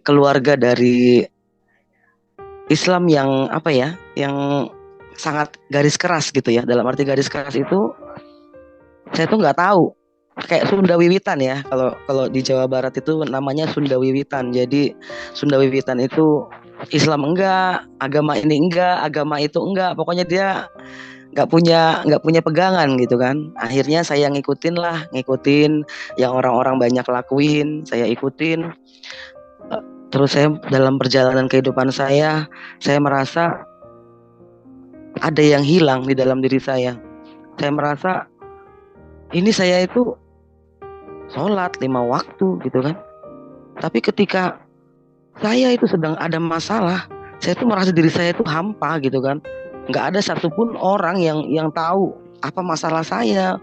keluarga dari Islam yang apa ya, yang sangat garis keras gitu ya. Dalam arti garis keras itu saya tuh nggak tahu. Kayak Sunda Wiwitan ya. Kalau kalau di Jawa Barat itu namanya Sunda Wiwitan. Jadi Sunda Wiwitan itu Islam enggak, agama ini enggak, agama itu enggak. Pokoknya dia nggak punya pegangan gitu kan. Akhirnya saya ngikutin yang orang-orang banyak lakuin, saya ikutin. Terus saya dalam perjalanan kehidupan saya merasa ada yang hilang di dalam diri saya. Saya merasa ini saya itu sholat 5 waktu gitu kan. Tapi ketika saya itu sedang ada masalah, saya tuh merasa diri saya itu hampa gitu kan. Nggak ada satupun orang yang tahu apa masalah saya,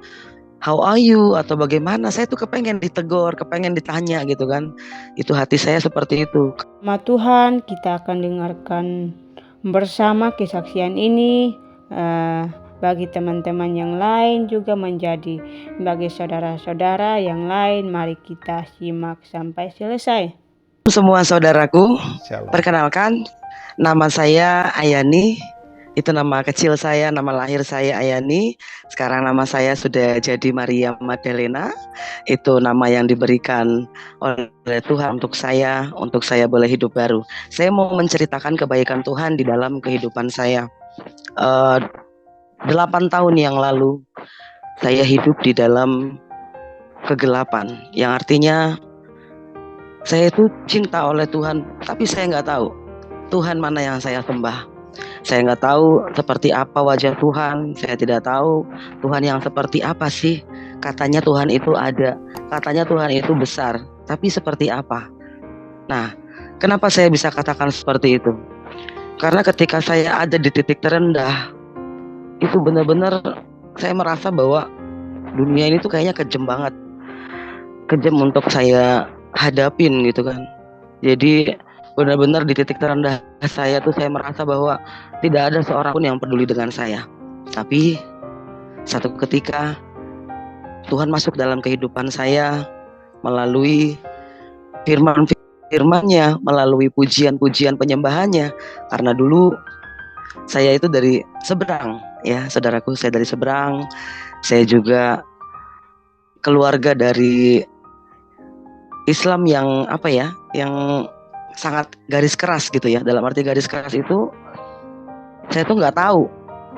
how are you atau bagaimana. Saya tuh kepengen ditegur, kepengen ditanya gitu kan. Itu hati saya seperti itu. Sama Tuhan, kita akan dengarkan bersama kesaksian ini. Bagi teman-teman yang lain juga menjadi bagi saudara-saudara yang lain, mari kita simak sampai selesai. Semua saudaraku, Shalom. perkenalkan, nama saya Ayani. Itu nama kecil saya, nama lahir saya Ayani. Sekarang nama saya sudah jadi Maria Magdalena. Itu nama yang diberikan oleh Tuhan untuk saya boleh hidup baru. Saya mau menceritakan kebaikan Tuhan di dalam kehidupan saya. 8 tahun yang lalu saya hidup di dalam kegelapan, yang artinya saya itu cinta oleh Tuhan, tapi saya nggak tahu Tuhan mana yang saya sembah. Saya nggak tahu seperti apa wajah Tuhan. Saya tidak tahu Tuhan yang seperti apa sih. Katanya Tuhan itu ada, katanya Tuhan itu besar, tapi seperti apa? Nah, kenapa saya bisa katakan seperti itu? Karena ketika saya ada di titik terendah, itu benar-benar saya merasa bahwa dunia ini tuh kayaknya kejam banget, kejam untuk saya hadapin gitu kan. Jadi benar-benar di titik terendah saya tuh saya merasa bahwa tidak ada seorang pun yang peduli dengan saya. Tapi satu ketika Tuhan masuk dalam kehidupan saya melalui firman-firmannya, melalui pujian-pujian penyembahannya. Karena dulu saya itu dari seberang ya, saudaraku, saya dari seberang. Saya juga keluarga dari Islam yang apa ya, yang sangat garis keras gitu ya. Dalam arti garis keras itu saya tuh nggak tahu.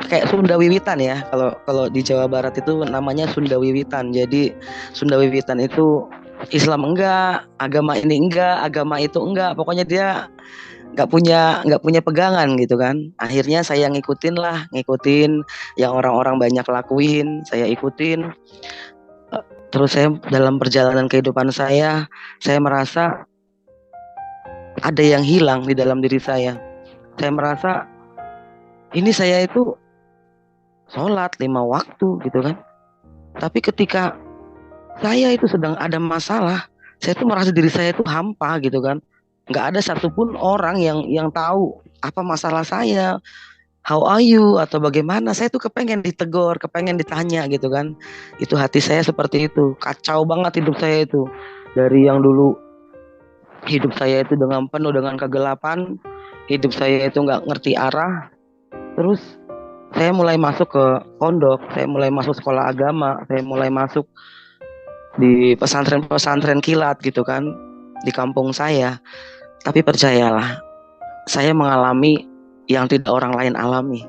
Kayak Sunda Wiwitan ya. Kalau kalau di Jawa Barat itu namanya Sunda Wiwitan. Jadi Sunda Wiwitan itu Islam enggak, agama ini enggak, agama itu enggak. Pokoknya dia nggak punya pegangan gitu kan. Akhirnya saya ngikutin yang orang-orang banyak lakuin, saya ikutin. Terus saya dalam perjalanan kehidupan saya merasa ada yang hilang di dalam diri saya. Saya merasa ini saya itu sholat 5 waktu gitu kan. Tapi ketika saya itu sedang ada masalah, saya tuh merasa diri saya itu hampa gitu kan. Nggak ada satupun orang yang tahu apa masalah saya, how are you atau bagaimana. Saya tuh kepengen ditegur, kepengen ditanya gitu kan. Itu hati saya seperti itu. Kacau banget hidup saya itu. Dari yang dulu hidup saya itu penuh dengan kegelapan, hidup saya itu nggak ngerti arah. Terus saya mulai masuk ke pondok, saya mulai masuk sekolah agama, saya mulai masuk di pesantren-pesantren kilat gitu kan di kampung saya. Tapi percayalah, saya mengalami yang tidak orang lain alami.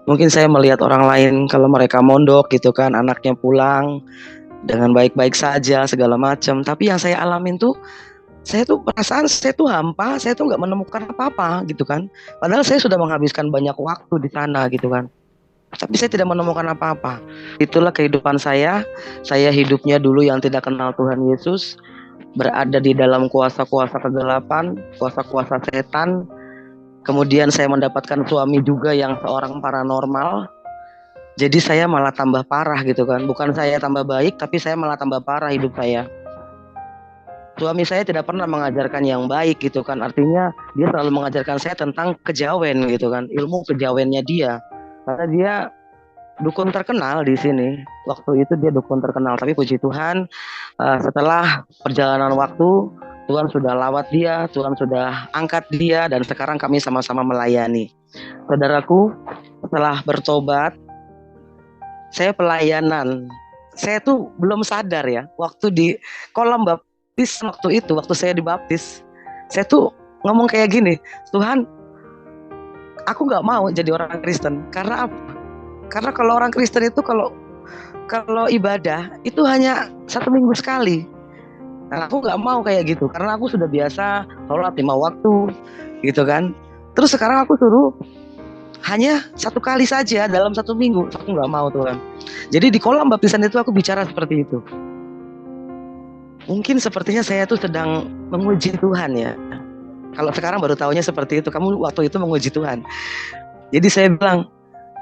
Mungkin saya melihat orang lain kalau mereka mondok gitu kan, anaknya pulang dengan baik-baik saja segala macam. Tapi yang saya alamin tuh, saya tuh perasaan saya tuh hampa, saya tuh nggak menemukan apa-apa gitu kan. Padahal saya sudah menghabiskan banyak waktu di sana gitu kan. Tapi saya tidak menemukan apa-apa. Itulah kehidupan saya. Saya hidupnya dulu yang tidak kenal Tuhan Yesus, berada di dalam kuasa-kuasa kegelapan, kuasa-kuasa setan. Kemudian saya mendapatkan suami juga yang seorang paranormal. Jadi saya malah tambah parah gitu kan. Bukan saya tambah baik, tapi saya malah tambah parah hidup saya. Suami saya tidak pernah mengajarkan yang baik gitu kan. Artinya dia selalu mengajarkan saya tentang kejawen gitu kan. Ilmu kejawennya dia. Karena dia dukun terkenal di sini. Waktu itu dia dukun terkenal. Tapi puji Tuhan, setelah perjalanan waktu, Tuhan sudah lawat dia, Tuhan sudah angkat dia, dan sekarang kami sama-sama melayani. Saudaraku, setelah bertobat, saya pelayanan. Saya tuh belum sadar ya, waktu di kolam baptis waktu itu, waktu saya dibaptis, saya tuh ngomong kayak gini, Tuhan, aku nggak mau jadi orang Kristen. Karena apa? Karena kalau orang Kristen itu kalau ibadah itu hanya 1 minggu sekali. Nah, aku nggak mau kayak gitu karena aku sudah biasa sholat 5 waktu gitu kan. Terus sekarang aku suruh hanya 1 kali saja dalam 1 minggu. Aku nggak mau, Tuhan. Jadi di kolam baptisan itu aku bicara seperti itu. Mungkin sepertinya saya tuh sedang menguji Tuhan ya. Kalau sekarang baru tahunya seperti itu. Kamu waktu itu menguji Tuhan. Jadi saya bilang,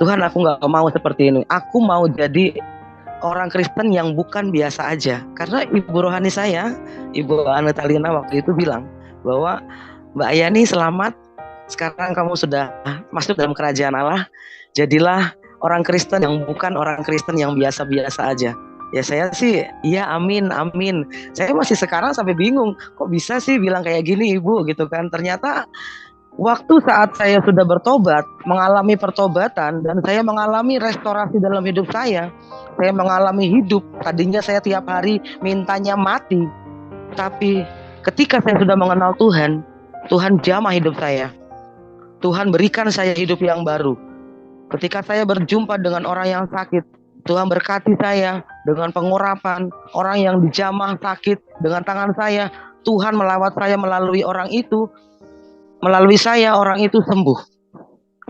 Tuhan, aku nggak mau seperti ini. Aku mau jadi orang Kristen yang bukan biasa aja. Karena ibu rohani saya, Ibu Anatalina waktu itu bilang bahwa Mbak Ayani selamat, sekarang kamu sudah masuk dalam kerajaan Allah. Jadilah orang Kristen yang bukan orang Kristen yang biasa-biasa aja. Ya saya sih, iya amin, amin. Saya masih sekarang sampai bingung, kok bisa sih bilang kayak gini Ibu gitu kan. Ternyata waktu saat saya sudah bertobat, mengalami pertobatan, dan saya mengalami restorasi dalam hidup saya mengalami hidup. Tadinya saya tiap hari mintanya mati, tapi ketika saya sudah mengenal Tuhan, Tuhan jamah hidup saya. Tuhan berikan saya hidup yang baru. Ketika saya berjumpa dengan orang yang sakit, Tuhan berkati saya dengan pengurapan. Orang yang dijamah sakit dengan tangan saya, Tuhan melawat saya melalui orang itu. Melalui saya orang itu sembuh.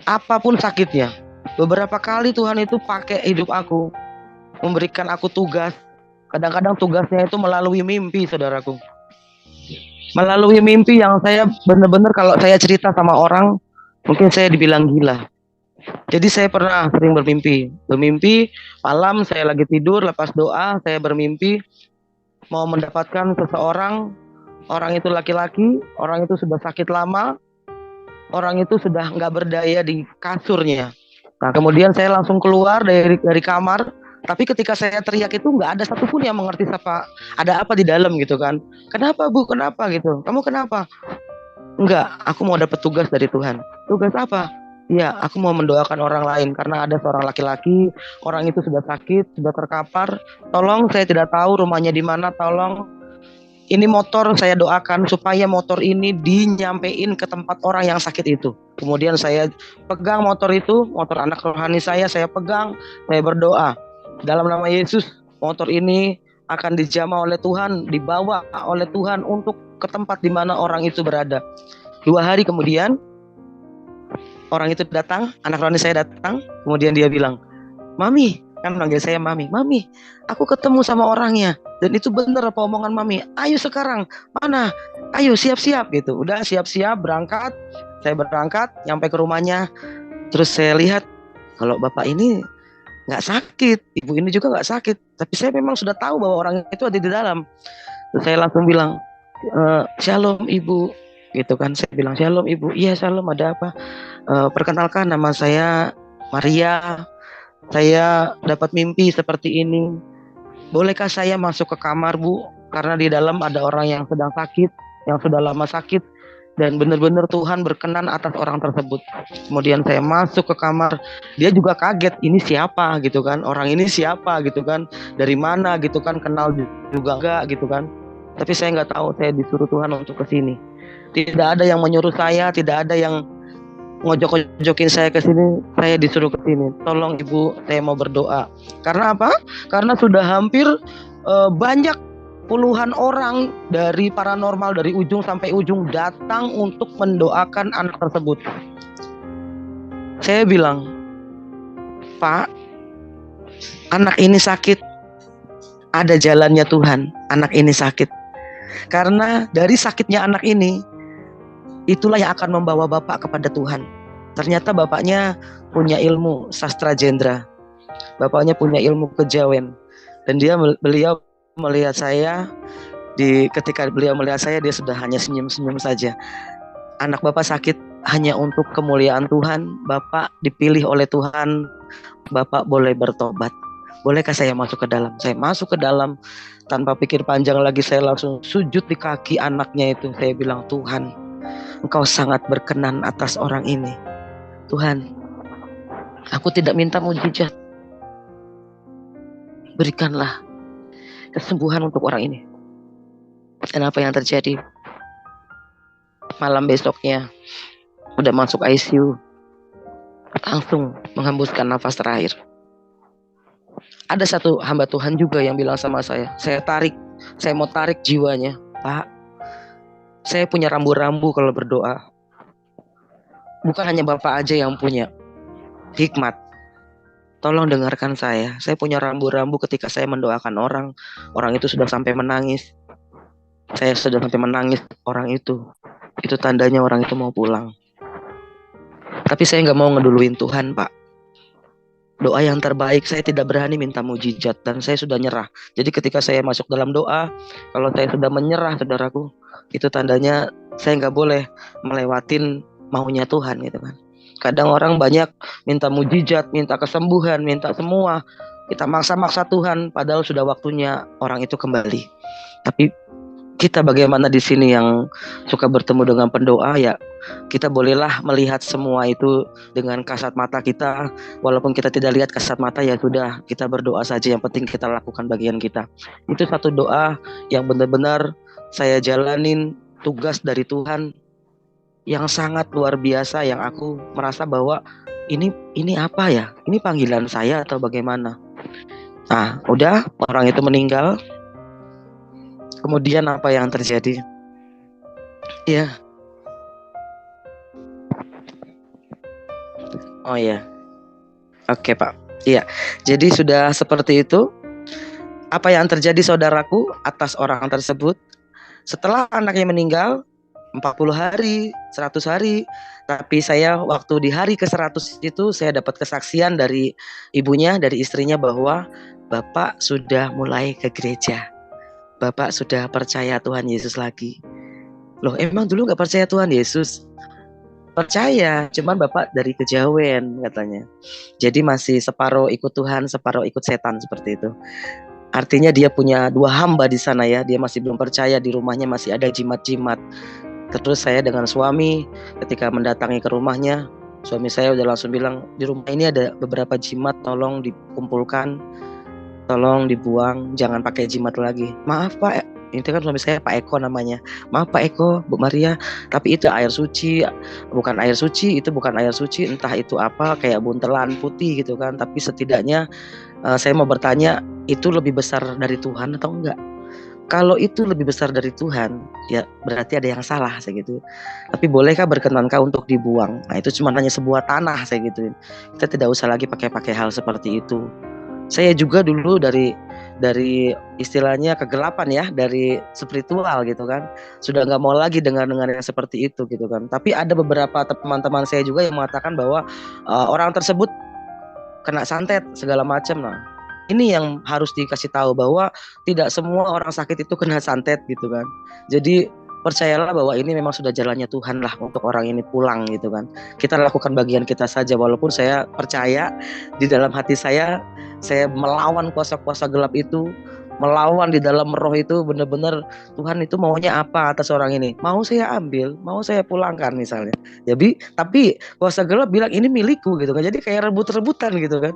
Apapun sakitnya. Beberapa kali Tuhan itu pakai hidup aku, memberikan aku tugas. Kadang-kadang tugasnya itu melalui mimpi, saudaraku. Melalui mimpi yang saya benar-benar kalau saya cerita sama orang, mungkin saya dibilang gila. Jadi saya pernah sering bermimpi. Malam saya lagi tidur, lepas doa, saya bermimpi mau mendapatkan seseorang. Orang itu laki-laki, orang itu sudah sakit lama, orang itu sudah nggak berdaya di kasurnya. Nah, kemudian saya langsung keluar dari kamar. Tapi ketika saya teriak itu nggak ada satupun yang mengerti ada apa di dalam gitu kan. Kenapa Bu? Kenapa gitu? Kamu kenapa? Enggak, aku mau dapat tugas dari Tuhan. Tugas apa? Ya, aku mau mendoakan orang lain karena ada seorang laki-laki, orang itu sudah sakit, sudah terkapar. Tolong, saya tidak tahu rumahnya di mana. Tolong, ini motor saya doakan supaya motor ini dinyampein ke tempat orang yang sakit itu. Kemudian saya pegang motor itu, motor anak rohani saya pegang, saya berdoa. Dalam nama Yesus, motor ini akan dijamah oleh Tuhan, dibawa oleh Tuhan untuk ke tempat di mana orang itu berada. 2 hari kemudian, orang itu datang, anak rohani saya datang, kemudian dia bilang, Mami, kan panggil saya Mami, Mami, aku ketemu sama orangnya, dan itu benar apa omongan Mami, ayo sekarang, mana, ayo siap-siap gitu. Udah siap-siap, berangkat, saya berangkat, nyampe ke rumahnya, terus saya lihat, kalau bapak ini nggak sakit, ibu ini juga nggak sakit, tapi saya memang sudah tahu bahwa orang itu ada di dalam. Terus saya langsung bilang, Shalom ibu, gitu kan. Saya bilang, Shalom ibu. Iya Shalom, ada apa? Perkenalkan, nama saya Maria. Saya dapat mimpi seperti ini. Bolehkah saya masuk ke kamar Bu? Karena di dalam ada orang yang sedang sakit, yang sudah lama sakit. Dan benar-benar Tuhan berkenan atas orang tersebut. Kemudian saya masuk ke kamar, dia juga kaget, ini siapa gitu kan, orang ini siapa gitu kan, dari mana gitu kan, kenal juga enggak gitu kan. Tapi saya nggak tahu, saya disuruh Tuhan untuk ke sini. Tidak ada yang menyuruh saya, tidak ada yang ngojok-ngojokin saya ke sini, saya disuruh ke sini. Tolong Ibu, saya mau berdoa. Karena apa? Karena sudah hampir banyak puluhan orang dari paranormal dari ujung sampai ujung datang untuk mendoakan anak tersebut. Saya bilang, Pak, anak ini sakit, ada jalannya Tuhan, anak ini sakit. Karena dari sakitnya anak ini, itulah yang akan membawa Bapak kepada Tuhan. Ternyata bapaknya punya ilmu sastra jendra, bapaknya punya ilmu kejawen, dan beliau melihat saya, ketika beliau melihat saya, dia sudah hanya senyum-senyum saja. Anak Bapak sakit hanya untuk kemuliaan Tuhan, Bapak dipilih oleh Tuhan, Bapak boleh bertobat. bolehkah saya masuk ke dalam? Saya masuk ke dalam, tanpa pikir panjang lagi saya langsung sujud di kaki anaknya itu. Saya bilang, Tuhan, Engkau sangat berkenan atas orang ini. Tuhan, aku tidak minta mujizat, berikanlah kesembuhan untuk orang ini. Dan apa yang terjadi? Malam besoknya udah masuk ICU, langsung menghembuskan nafas terakhir. Ada satu hamba Tuhan juga yang bilang sama saya mau tarik jiwanya. Pak, saya punya rambu-rambu kalau berdoa. Bukan hanya Bapak aja yang punya hikmat. Tolong dengarkan saya. Saya punya rambu-rambu ketika saya mendoakan orang itu sudah sampai menangis. Saya sudah sampai menangis orang itu. Itu tandanya orang itu mau pulang. Tapi saya nggak mau ngeduluin Tuhan, Pak. Doa yang terbaik, saya tidak berani minta mujizat dan saya sudah nyerah. Jadi ketika saya masuk dalam doa, kalau saya sudah menyerah, saudaraku, itu tandanya saya nggak boleh melewatin maunya Tuhan, gitu kan. Kadang orang banyak minta mujizat, minta kesembuhan, minta semua. Kita maksa-maksa Tuhan, padahal sudah waktunya orang itu kembali. Tapi kita bagaimana di sini yang suka bertemu dengan pendoa, ya kita bolehlah melihat semua itu dengan kasat mata kita. Walaupun kita tidak lihat kasat mata, ya sudah, kita berdoa saja. Yang penting kita lakukan bagian kita. Itu satu doa yang benar-benar saya jalanin, tugas dari Tuhan yang sangat luar biasa, yang aku merasa bahwa ini apa ya? Ini panggilan saya atau bagaimana? Nah, udah, orang itu meninggal. Kemudian apa yang terjadi? Ya. Oh ya. Oke, Pak. Iya. Jadi sudah seperti itu. Apa yang terjadi, saudaraku, atas orang tersebut? Setelah anaknya meninggal 40 hari, 100 hari, tapi saya waktu di hari ke-100 itu saya dapat kesaksian dari ibunya, dari istrinya, bahwa Bapak sudah mulai ke gereja. Bapak sudah percaya Tuhan Yesus lagi. Loh, emang dulu gak percaya Tuhan Yesus? Percaya, cuman Bapak dari kejawen katanya. Jadi masih separuh ikut Tuhan, separuh ikut setan, seperti itu. Artinya dia punya dua hamba di sana ya. Dia masih belum percaya, di rumahnya masih ada jimat-jimat. Terus saya dengan suami ketika mendatangi ke rumahnya, suami saya udah langsung bilang, di rumah ini ada beberapa jimat, tolong dikumpulkan, tolong dibuang, jangan pakai jimat lagi. Maaf Pak, itu kan suami saya Pak Eko namanya. Maaf Pak Eko, Bu Maria, tapi itu air suci, bukan air suci, itu bukan air suci, entah itu apa, kayak buntelan putih gitu kan. Tapi setidaknya saya mau bertanya, itu lebih besar dari Tuhan atau enggak? Kalau itu lebih besar dari Tuhan, ya berarti ada yang salah, saya gitu. Tapi bolehkah, berkenankah untuk dibuang? Nah, itu cuma hanya sebuah tanah, saya gitu. Kita tidak usah lagi pakai hal seperti itu. Saya juga dulu dari istilahnya kegelapan ya, dari spiritual gitu kan, sudah nggak mau lagi dengar yang seperti itu gitu kan. Tapi ada beberapa teman-teman saya juga yang mengatakan bahwa orang tersebut kena santet segala macam. Nah, ini yang harus dikasih tahu bahwa tidak semua orang sakit itu kena santet gitu kan. Jadi percayalah bahwa ini memang sudah jalannya Tuhan lah untuk orang ini pulang gitu kan. Kita lakukan bagian kita saja, walaupun saya percaya di dalam hati saya melawan kuasa-kuasa gelap itu, melawan di dalam roh itu, benar-benar Tuhan itu maunya apa atas orang ini. Mau saya ambil, mau saya pulangkan misalnya. Jadi tapi kuasa gelap bilang ini milikku gitu kan. Jadi kayak rebut-rebutan gitu kan.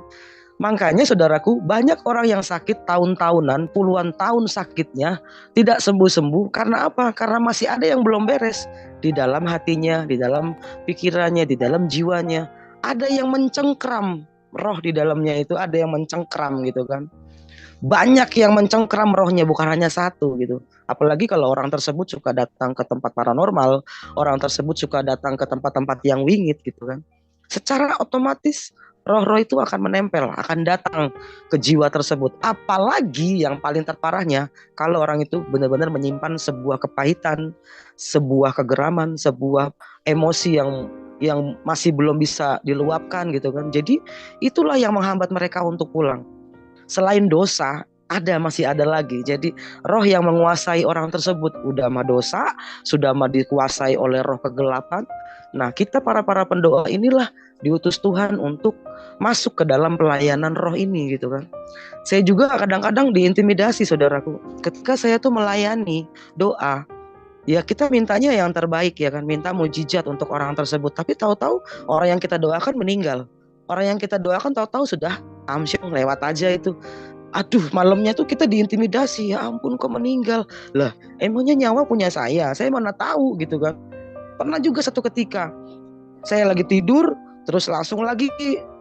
Makanya saudaraku, banyak orang yang sakit tahun-tahunan, puluhan tahun sakitnya, tidak sembuh-sembuh. Karena apa? Karena masih ada yang belum beres di dalam hatinya, di dalam pikirannya, di dalam jiwanya. Ada yang mencengkram roh di dalamnya itu, ada yang mencengkram gitu kan. Banyak yang mencengkram rohnya, bukan hanya satu gitu. Apalagi kalau orang tersebut suka datang ke tempat paranormal, orang tersebut suka datang ke tempat-tempat yang wingit gitu kan. Secara otomatis roh-roh itu akan menempel, akan datang ke jiwa tersebut. Apalagi yang paling terparahnya, kalau orang itu benar-benar menyimpan sebuah kepahitan, sebuah kegeraman, sebuah emosi yang masih belum bisa diluapkan gitu kan. Jadi itulah yang menghambat mereka untuk pulang. Selain dosa, masih ada lagi. Jadi roh yang menguasai orang tersebut udah mah dosa, sudah mah dikuasai oleh roh kegelapan. Nah, kita para pendoa inilah diutus Tuhan untuk masuk ke dalam pelayanan roh ini gitu kan. Saya juga kadang-kadang diintimidasi, saudaraku. Ketika saya tuh melayani doa, ya kita mintanya yang terbaik ya kan, minta mujizat untuk orang tersebut. Tapi tahu-tahu orang yang kita doakan meninggal. Orang yang kita doakan tahu-tahu sudah amsyong lewat aja itu. Aduh, malamnya tuh kita diintimidasi, ya ampun kok meninggal. Lah, emangnya nyawa punya saya mana tahu gitu kan. Pernah juga satu ketika saya lagi tidur, terus langsung lagi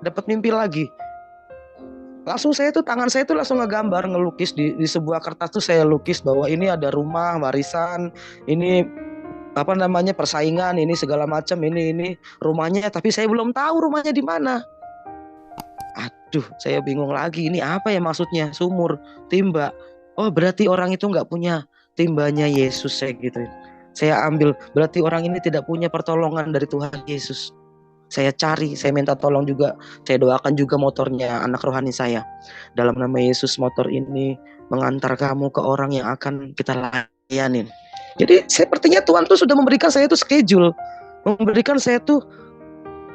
dapat mimpi lagi. Langsung tangan saya tuh langsung ngegambar, ngelukis di sebuah kertas tuh saya lukis bahwa ini ada rumah warisan, ini apa namanya persaingan, ini segala macam, ini rumahnya, tapi saya belum tahu rumahnya di mana. Aduh, saya bingung lagi, ini apa ya maksudnya, sumur, timba. Oh, berarti orang itu nggak punya timbanya Yesus, saya gitu. Saya ambil, berarti orang ini tidak punya pertolongan dari Tuhan Yesus. Saya cari, saya minta tolong juga, saya doakan juga motornya anak rohani saya. Dalam nama Yesus, motor ini mengantar kamu ke orang yang akan kita layanin. Jadi sepertinya Tuhan tuh sudah memberikan saya tuh schedule, memberikan saya tuh,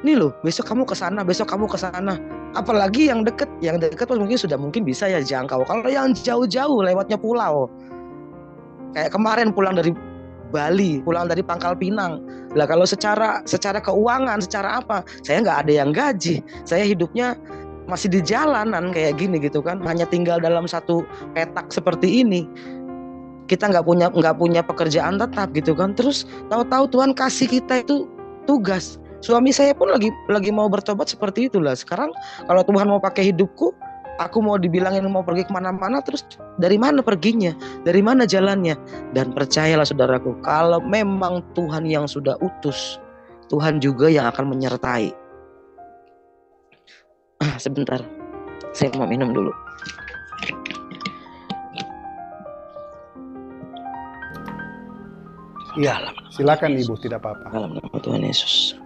nih loh, besok kamu ke sana, besok kamu ke sana. Apalagi yang dekat mungkin bisa ya jangkau. Kalau yang jauh-jauh lewatnya pulau, kayak kemarin pulang dari Bali, pulang dari Pangkal Pinang. Lah kalau secara keuangan, secara apa, saya nggak ada yang gaji. Saya hidupnya masih di jalanan kayak gini gitu kan, hanya tinggal dalam satu petak seperti ini. Kita nggak punya pekerjaan tetap gitu kan. Terus tahu-tahu Tuhan kasih kita itu tugas. Suami saya pun lagi mau bertobat seperti itulah. Sekarang kalau Tuhan mau pakai hidupku, aku mau dibilangin mau pergi kemana-mana, terus dari mana perginya, dari mana jalannya. Dan percayalah saudaraku, kalau memang Tuhan yang sudah utus, Tuhan juga yang akan menyertai. Sebentar, saya mau minum dulu. Iya, silakan Ibu, tidak apa-apa. Dalam nama Tuhan Yesus.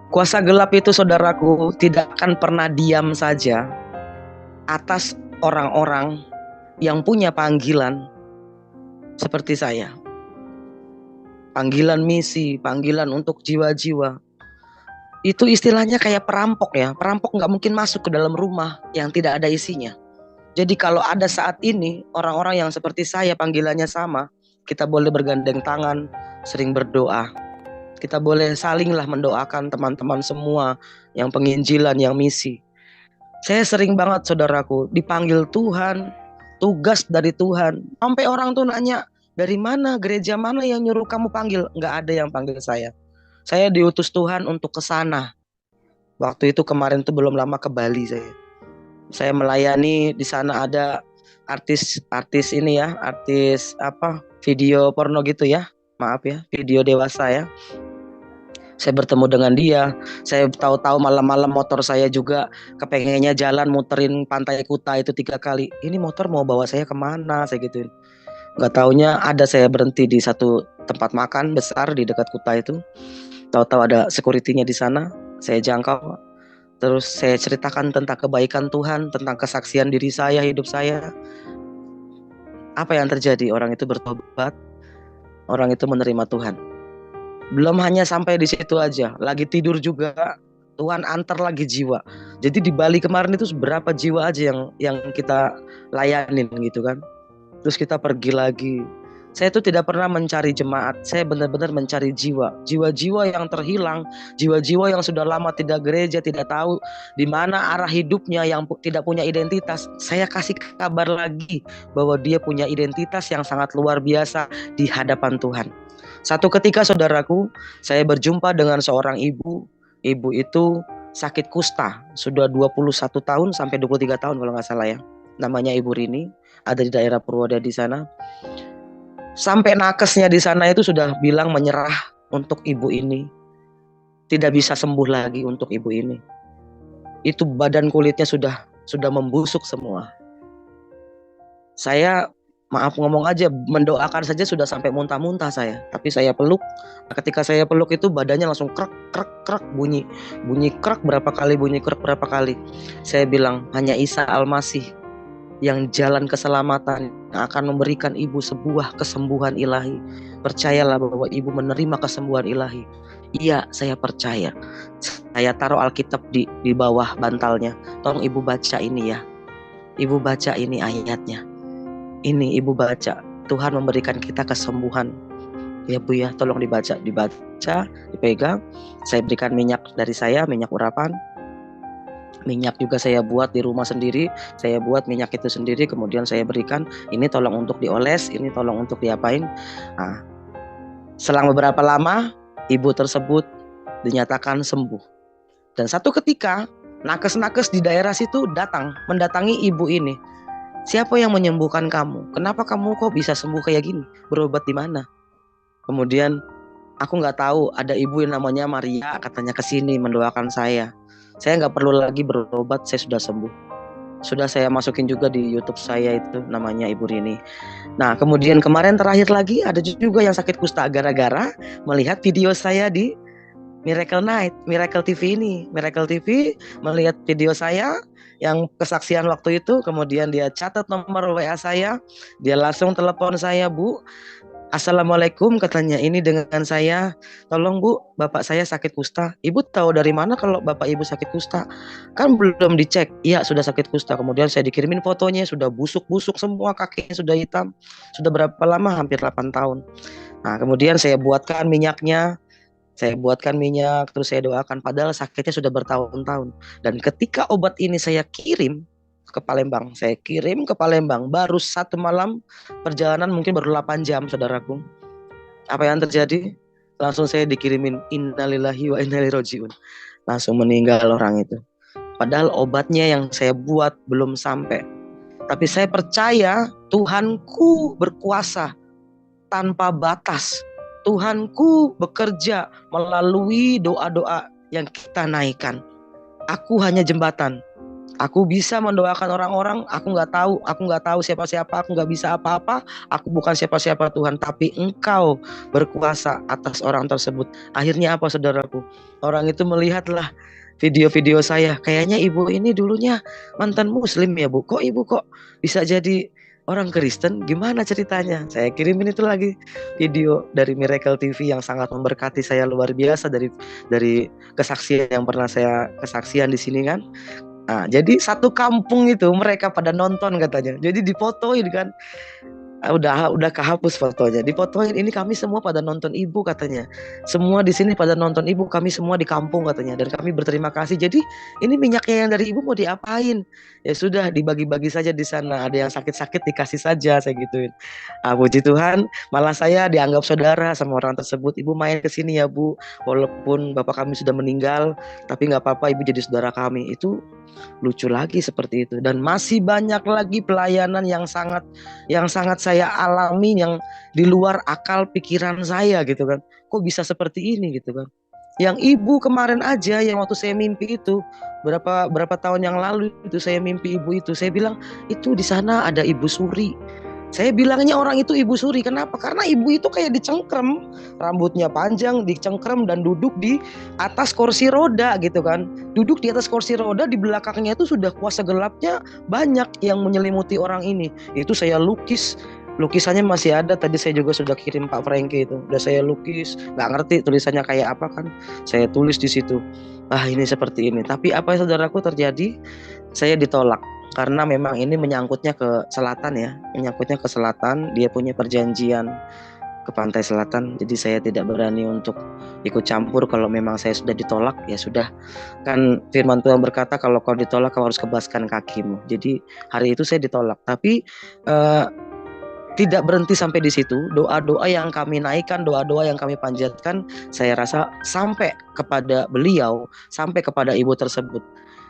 Kuasa gelap itu saudaraku tidak akan pernah diam saja atas orang-orang yang punya panggilan seperti saya. Panggilan misi, panggilan untuk jiwa-jiwa. Itu istilahnya kayak perampok ya. Perampok nggak mungkin masuk ke dalam rumah yang tidak ada isinya. Jadi kalau ada saat ini orang-orang yang seperti saya panggilannya sama, kita boleh bergandeng tangan, sering berdoa. Kita boleh salinglah mendoakan teman-teman semua yang penginjilan, yang misi. Saya sering banget saudaraku dipanggil Tuhan, tugas dari Tuhan. Sampai orang tuh nanya, dari mana, gereja mana yang nyuruh kamu panggil? Nggak ada yang panggil saya. Saya diutus Tuhan untuk ke sana. Waktu itu kemarin tuh belum lama ke Bali saya. Saya melayani di sana, ada artis ini ya, artis video porno gitu ya. Maaf ya, video dewasa ya. Saya bertemu dengan dia. Saya tahu-tahu malam-malam motor saya juga kepengennya jalan muterin Pantai Kuta itu 3 kali. Ini motor mau bawa saya kemana? Saya gituin. Gak taunya ada saya berhenti di satu tempat makan besar di dekat Kuta itu. Tahu-tahu ada security-nya di sana. Saya jangkau. Terus saya ceritakan tentang kebaikan Tuhan, tentang kesaksian diri saya, hidup saya. Apa yang terjadi? Orang itu bertobat. Orang itu menerima Tuhan. Belum hanya sampai di situ aja, lagi tidur juga Tuhan antar lagi jiwa. Jadi di Bali kemarin itu berapa jiwa aja yang kita layanin gitu kan. Terus kita pergi lagi. Saya itu tidak pernah mencari jemaat, saya benar-benar mencari jiwa-jiwa yang terhilang, jiwa-jiwa yang sudah lama tidak gereja, tidak tahu di mana arah hidupnya, yang tidak punya identitas. Saya kasih kabar lagi bahwa dia punya identitas yang sangat luar biasa di hadapan Tuhan. Satu ketika saudaraku, saya berjumpa dengan seorang ibu. Ibu itu sakit kusta, sudah 21 tahun sampai 23 tahun kalau nggak salah ya. Namanya Ibu Rini, ada di daerah Purwoda di sana. Sampai nakesnya di sana itu sudah bilang menyerah untuk ibu ini. Tidak bisa sembuh lagi untuk ibu ini. Itu badan kulitnya sudah membusuk semua. Saya maaf ngomong aja, mendoakan saja sudah sampai muntah-muntah saya. Tapi saya peluk. Ketika saya peluk itu badannya langsung krek krek krek, bunyi krek berapa kali, bunyi krek berapa kali. Saya bilang, hanya Isa Al-Masih yang jalan keselamatan yang akan memberikan ibu sebuah kesembuhan ilahi. Percayalah bahwa ibu menerima kesembuhan ilahi. Iya, saya percaya. Saya taruh Alkitab di bawah bantalnya. Tolong ibu baca ini ya. Ibu baca ini ayatnya. Ini ibu baca. Tuhan memberikan kita kesembuhan. Ya Bu ya, tolong dibaca, dipegang. Saya berikan minyak dari saya, minyak urapan. Minyak juga saya buat di rumah sendiri. Saya buat minyak itu sendiri, kemudian saya berikan. Ini tolong untuk dioles, ini tolong untuk diapain. Nah, selang beberapa lama, ibu tersebut dinyatakan sembuh. Dan satu ketika, nakes-nakes di daerah situ mendatangi ibu ini. Siapa yang menyembuhkan kamu? Kenapa kamu kok bisa sembuh kayak gini? Berobat di mana? Kemudian aku nggak tahu, ada ibu yang namanya Maria, katanya kesini mendoakan saya. Saya nggak perlu lagi berobat, saya sudah sembuh. Sudah saya masukin juga di YouTube saya itu, namanya Ibu Rini. Nah, kemudian kemarin terakhir lagi ada juga yang sakit kusta gara-gara melihat video saya di Miracle Night, Miracle TV ini. Miracle TV melihat video saya yang kesaksian waktu itu, kemudian dia catat nomor WA saya, dia langsung telepon saya, Bu. Assalamualaikum, katanya, ini dengan saya, tolong Bu, bapak saya sakit kusta. Ibu tahu dari mana kalau bapak ibu sakit kusta? Kan belum dicek. Iya, sudah sakit kusta. Kemudian saya dikirimin fotonya, sudah busuk-busuk semua, kakinya sudah hitam. Sudah berapa lama? Hampir 8 tahun. Nah, kemudian saya buatkan minyaknya. Saya buatkan minyak, terus saya doakan. Padahal sakitnya sudah bertahun-tahun. Dan ketika obat ini saya kirim ke Palembang, baru 1 malam perjalanan, mungkin baru 8 jam, saudaraku. Apa yang terjadi? Langsung saya dikirimin innalillahi wa inna ilaihi rajiun. Langsung meninggal orang itu. Padahal obatnya yang saya buat belum sampai. Tapi saya percaya Tuhanku berkuasa tanpa batas. Tuhanku bekerja melalui doa-doa yang kita naikkan. Aku hanya jembatan. Aku bisa mendoakan orang-orang. Aku nggak tahu siapa-siapa. Aku nggak bisa apa-apa. Aku bukan siapa-siapa Tuhan, tapi Engkau berkuasa atas orang tersebut. Akhirnya apa, saudaraku? Orang itu melihatlah video-video saya. Kayaknya ibu ini dulunya mantan Muslim ya Bu. Kok ibu kok bisa jadi orang Kristen? Gimana ceritanya? Saya kirimin itu lagi video dari Miracle TV yang sangat memberkati saya luar biasa, dari kesaksian yang pernah saya kesaksian di sini kan. Nah, jadi satu kampung itu mereka pada nonton katanya. Jadi difotoin kan. Udah kehapus fotonya. Difotoin, ini kami semua pada nonton ibu katanya. Semua di sini pada nonton ibu, kami semua di kampung katanya. Dan kami berterima kasih. Jadi ini minyaknya yang dari ibu mau diapain? Ya sudah, dibagi-bagi saja di sana. Ada yang sakit-sakit dikasih saja, saya gituin. Puji Tuhan, malah saya dianggap saudara sama orang tersebut. Ibu main ke sini ya Bu. Walaupun bapak kami sudah meninggal, tapi nggak apa-apa, ibu jadi saudara kami. Itu lucu lagi seperti itu. Dan masih banyak lagi pelayanan yang sangat saya alami, yang di luar akal pikiran saya gitu kan. Kok bisa seperti ini gitu kan. Yang ibu kemarin aja, yang waktu saya mimpi itu berapa tahun yang lalu itu, saya mimpi ibu itu, saya bilang itu di sana ada Ibu Suri. Saya bilangnya orang itu Ibu Suri. Kenapa? Karena ibu itu kayak dicengkrem, rambutnya panjang, dicengkrem dan duduk di atas kursi roda gitu kan. Duduk di atas kursi roda, di belakangnya itu sudah kuasa gelapnya banyak yang menyelimuti orang ini. Itu saya lukis. Lukisannya masih ada, tadi saya juga sudah kirim Pak Franky itu. Udah saya lukis, nggak ngerti tulisannya kayak apa kan. Saya tulis di situ. Ini seperti ini. Tapi apa saudaraku terjadi? Saya ditolak. Karena memang ini menyangkutnya ke selatan ya. Menyangkutnya ke selatan. Dia punya perjanjian ke pantai selatan. Jadi saya tidak berani untuk ikut campur. Kalau memang saya sudah ditolak, ya sudah. Kan firman Tuhan berkata, kalau kau ditolak kau harus kebaskan kakimu. Jadi hari itu saya ditolak. Tapi tidak berhenti sampai di situ. Doa-doa yang kami naikkan, doa-doa yang kami panjatkan, saya rasa sampai kepada beliau, sampai kepada ibu tersebut.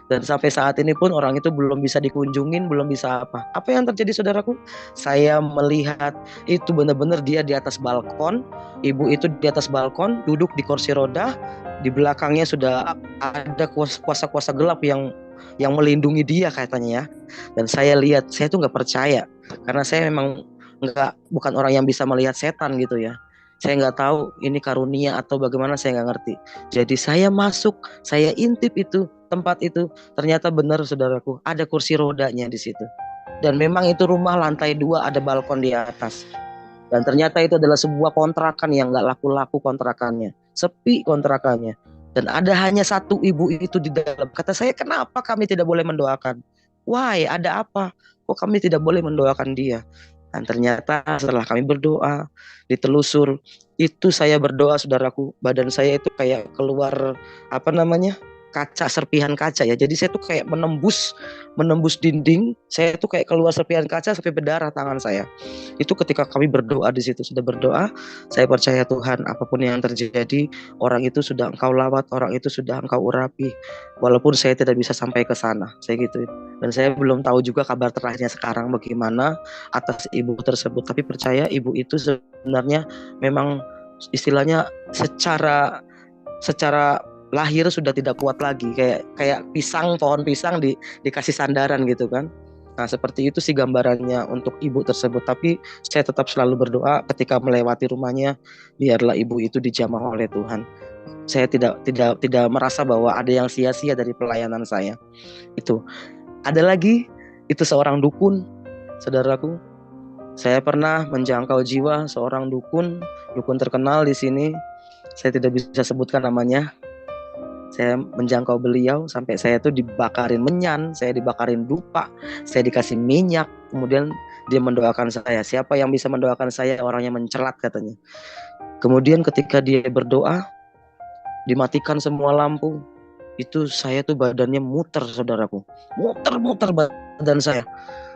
Dan sampai saat ini pun orang itu belum bisa dikunjungin, belum bisa apa. Apa yang terjadi saudaraku? Saya melihat itu benar-benar dia di atas balkon. Ibu itu di atas balkon, duduk di kursi roda. Di belakangnya sudah ada kuasa-kuasa gelap yang melindungi dia katanya ya. Dan saya lihat, saya tuh nggak percaya. Karena saya memang bukan orang yang bisa melihat setan gitu ya. Saya nggak tahu ini karunia atau bagaimana, saya nggak ngerti. Jadi saya masuk, saya intip itu tempat itu, ternyata benar saudaraku, ada kursi rodanya di situ. Dan memang itu rumah lantai 2, ada balkon di atas. Dan ternyata itu adalah sebuah kontrakan yang nggak laku-laku kontrakannya, sepi kontrakannya. Dan ada hanya satu ibu itu di dalam. Kata saya, kenapa kami tidak boleh mendoakan? Why, ada apa? Kok kami tidak boleh mendoakan dia? Dan ternyata setelah kami berdoa, ditelusur, itu saya berdoa saudaraku, badan saya itu kayak keluar kaca, serpihan kaca ya. Jadi saya tuh kayak menembus dinding, saya tuh kayak keluar serpihan kaca sampai berdarah tangan saya. Itu ketika kami berdoa di situ, sudah berdoa, saya percaya Tuhan, apapun yang terjadi, orang itu sudah Engkau lawat, orang itu sudah Engkau urapi, walaupun saya tidak bisa sampai ke sana, saya gitu. Dan saya belum tahu juga kabar terakhirnya sekarang bagaimana atas ibu tersebut, tapi percaya ibu itu sebenarnya memang istilahnya secara lahir sudah tidak kuat lagi, kayak pohon pisang dikasih sandaran gitu kan. Nah seperti itu sih gambarannya untuk ibu tersebut. Tapi saya tetap selalu berdoa ketika melewati rumahnya, biarlah ibu itu dijamah oleh Tuhan. Saya tidak merasa bahwa ada yang sia-sia dari pelayanan saya. Itu ada lagi, itu seorang dukun, saudaraku. Saya pernah menjangkau jiwa seorang dukun terkenal di sini. Saya tidak bisa sebutkan namanya. Saya menjangkau beliau sampai saya tuh dibakarin menyan, saya dibakarin dupa, saya dikasih minyak, kemudian dia mendoakan saya. Siapa yang bisa mendoakan saya? Orangnya mencelat katanya. Kemudian ketika dia berdoa, dimatikan semua lampu. Itu saya tuh badannya muter saudaraku, muter badan saya.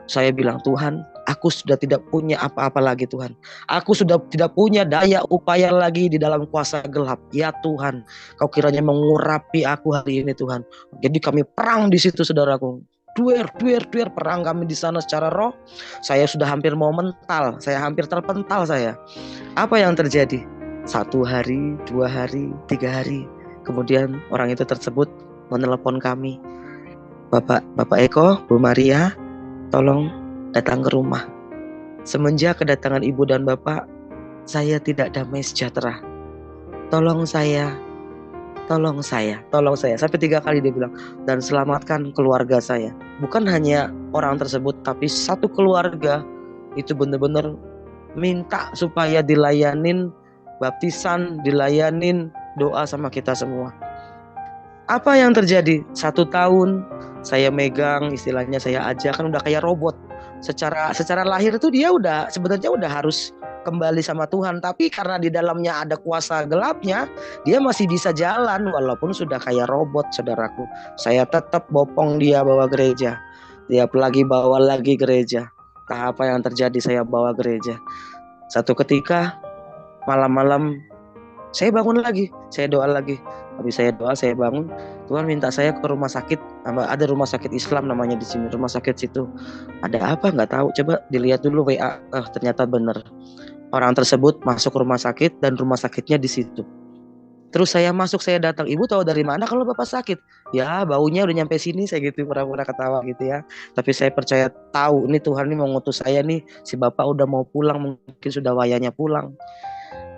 Saya bilang, Tuhan, aku sudah tidak punya apa-apa lagi Tuhan. Aku sudah tidak punya daya upaya lagi di dalam kuasa gelap. Ya Tuhan, Kau kiranya mengurapi aku hari ini Tuhan. Jadi kami perang di situ saudaraku. Duer, perang kami di sana secara roh. Saya sudah hampir mau mental, saya hampir terpental saya. Apa yang terjadi? 1 hari, 2 hari, 3 hari. Kemudian orang itu tersebut menelepon kami. Bapak Eko, Bu Maria, tolong datang ke rumah. Semenjak kedatangan ibu dan bapak, saya tidak damai sejahtera. Tolong saya. Sampai 3 kali dia bilang, dan selamatkan keluarga saya. Bukan hanya orang tersebut, tapi satu keluarga itu benar-benar minta supaya dilayanin baptisan, dilayanin doa sama kita semua. Apa yang terjadi? 1 tahun saya megang, istilahnya saya ajak, kan udah kayak robot. Secara lahir itu dia sebenarnya udah harus kembali sama Tuhan, tapi karena di dalamnya ada kuasa gelapnya, dia masih bisa jalan walaupun sudah kayak robot saudaraku. Saya tetap bopong dia bawa gereja. Tiap lagi bawa lagi gereja. Entah apa yang terjadi, saya bawa gereja. Satu ketika malam-malam saya bangun lagi, saya doa lagi. Habis saya doa, saya bangun, Tuhan minta saya ke rumah sakit. Ada rumah sakit Islam namanya di sini, rumah sakit situ. Ada apa nggak tahu, coba dilihat dulu WA. Ternyata benar. Orang tersebut masuk rumah sakit dan rumah sakitnya di situ. Terus saya masuk, saya datang, ibu tahu dari mana kalau bapak sakit? Ya baunya udah nyampe sini, saya gitu pura-pura ketawa gitu ya. Tapi saya percaya tahu ini Tuhan ini mau ngutus saya nih, si bapak udah mau pulang, mungkin sudah wayanya pulang.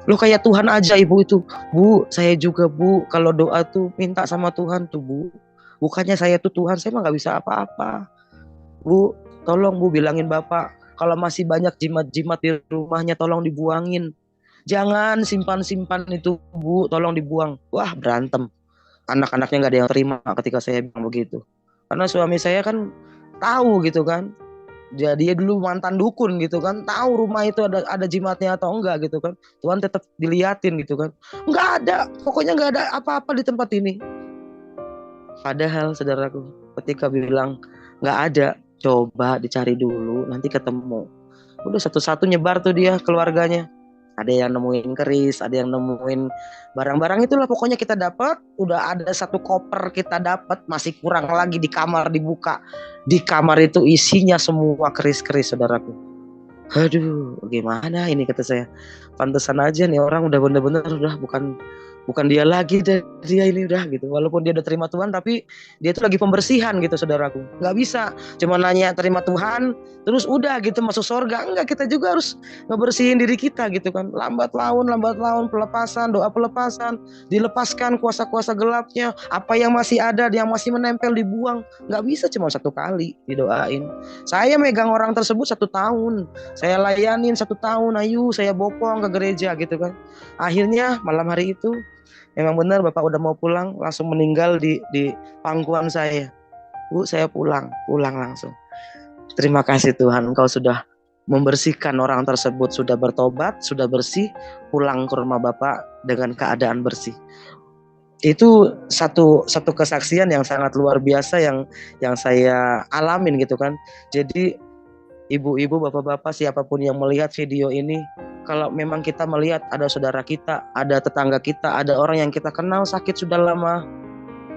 Loh kayak Tuhan aja ibu itu. Bu, saya juga bu, kalau doa tuh minta sama Tuhan tuh bu. Bukannya saya tuh Tuhan, saya mah gak bisa apa-apa. Bu, tolong bu bilangin bapak, kalau masih banyak jimat-jimat di rumahnya tolong dibuangin. Jangan simpan-simpan itu bu, tolong dibuang. Wah berantem. Anak-anaknya gak ada yang terima ketika saya bilang begitu. Karena suami saya kan tahu gitu kan. Dia dulu mantan dukun gitu kan, tahu rumah itu ada jimatnya atau enggak gitu kan. Tuhan tetap diliatin gitu kan. Enggak ada, pokoknya enggak ada apa-apa di tempat ini. Padahal saudaraku, ketika bilang enggak ada, coba dicari dulu, nanti ketemu. Udah satu-satu nyebar tuh dia keluarganya. Ada yang nemuin keris, ada yang nemuin barang-barang itulah pokoknya kita dapat. Udah ada 1 koper kita dapat, masih kurang lagi di kamar dibuka. Di kamar itu isinya semua keris-keris saudaraku. Aduh, gimana ini kata saya. Pantesan aja nih orang udah bener-bener udah bukan bukan dia lagi, dia ini udah gitu. Walaupun dia udah terima Tuhan, tapi dia itu lagi pembersihan gitu, saudaraku. Nggak bisa cuma nanya terima Tuhan terus udah gitu masuk surga. Enggak, kita juga harus ngebersihin diri kita gitu kan. Lambat laun, pelepasan, doa pelepasan, dilepaskan kuasa-kuasa gelapnya, apa yang masih ada, yang masih menempel dibuang. Nggak bisa cuma satu kali didoain. Saya megang orang tersebut 1 tahun, saya layanin 1 tahun, ayo saya bopong ke gereja gitu kan. Akhirnya malam hari itu memang benar Bapak udah mau pulang, langsung meninggal di pangkuan saya. Bu, saya pulang langsung. Terima kasih Tuhan, Engkau sudah membersihkan orang tersebut, sudah bertobat, sudah bersih, pulang ke rumah Bapak dengan keadaan bersih. Itu satu kesaksian yang sangat luar biasa yang saya alamin gitu kan. Jadi ibu-ibu, bapak-bapak, siapapun yang melihat video ini, kalau memang kita melihat ada saudara kita, ada tetangga kita, ada orang yang kita kenal sakit sudah lama,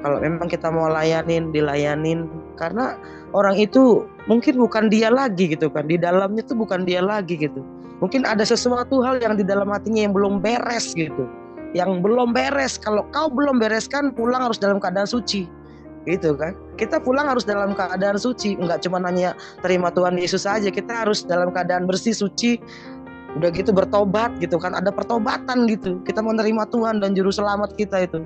kalau memang kita mau dilayanin, karena orang itu mungkin bukan dia lagi gitu kan, di dalamnya tuh bukan dia lagi gitu. Mungkin ada sesuatu hal yang di dalam hatinya yang belum beres gitu, yang belum beres. Kalau kau belum bereskan, pulang harus dalam keadaan suci. Gitu kan, kita pulang harus dalam keadaan suci, enggak cuma nanya terima Tuhan Yesus saja, kita harus dalam keadaan bersih, suci, udah gitu bertobat gitu kan, ada pertobatan gitu, kita menerima Tuhan dan juru selamat kita itu.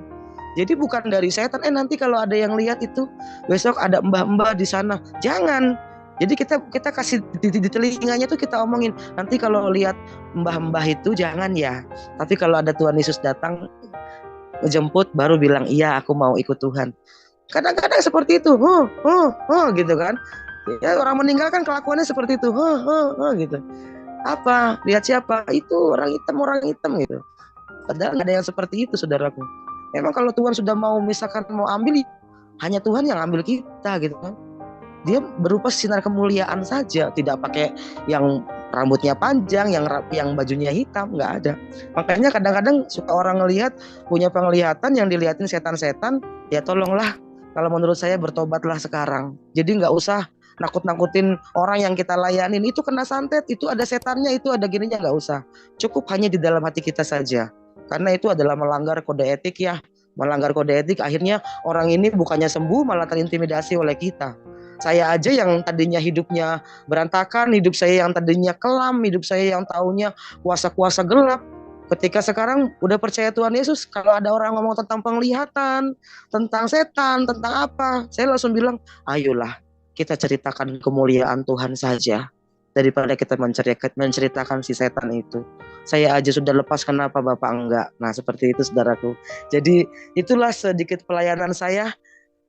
Jadi bukan dari setan, nanti kalau ada yang lihat itu besok ada mbah-mbah di sana, jangan. Jadi kita kasih di telinganya tuh kita omongin, nanti kalau lihat mbah-mbah itu jangan ya, tapi kalau ada Tuhan Yesus datang menjemput baru bilang iya aku mau ikut Tuhan. Kadang-kadang seperti itu, gitu kan. Ya, orang meninggal kan kelakuannya seperti itu, gitu. Apa? Lihat siapa? Itu orang hitam gitu. Padahal nggak ada yang seperti itu, saudaraku. Memang kalau Tuhan sudah mau misalkan mau ambil, hanya Tuhan yang ambil kita gitu kan. Dia berupa sinar kemuliaan saja, tidak pakai yang rambutnya panjang, yang bajunya hitam, nggak ada. Makanya kadang-kadang suka orang ngelihat, punya penglihatan yang dilihatin setan-setan, ya tolonglah. Kalau menurut saya bertobatlah sekarang. Jadi nggak usah nakut-nakutin orang yang kita layanin. Itu kena santet, itu ada setannya, itu ada gininya, nggak usah. Cukup hanya di dalam hati kita saja. Karena itu adalah melanggar kode etik ya. Melanggar kode etik, akhirnya orang ini bukannya sembuh, malah terintimidasi oleh kita. Saya aja yang tadinya hidupnya berantakan, hidup saya yang tadinya kelam, hidup saya yang taunya kuasa-kuasa gelap. Ketika sekarang udah percaya Tuhan Yesus, kalau ada orang ngomong tentang penglihatan, tentang setan, tentang apa, saya langsung bilang, ayolah kita ceritakan kemuliaan Tuhan saja, daripada kita menceritakan si setan itu. Saya aja sudah lepas, kenapa Bapak enggak? Nah seperti itu saudaraku. Jadi itulah sedikit pelayanan saya.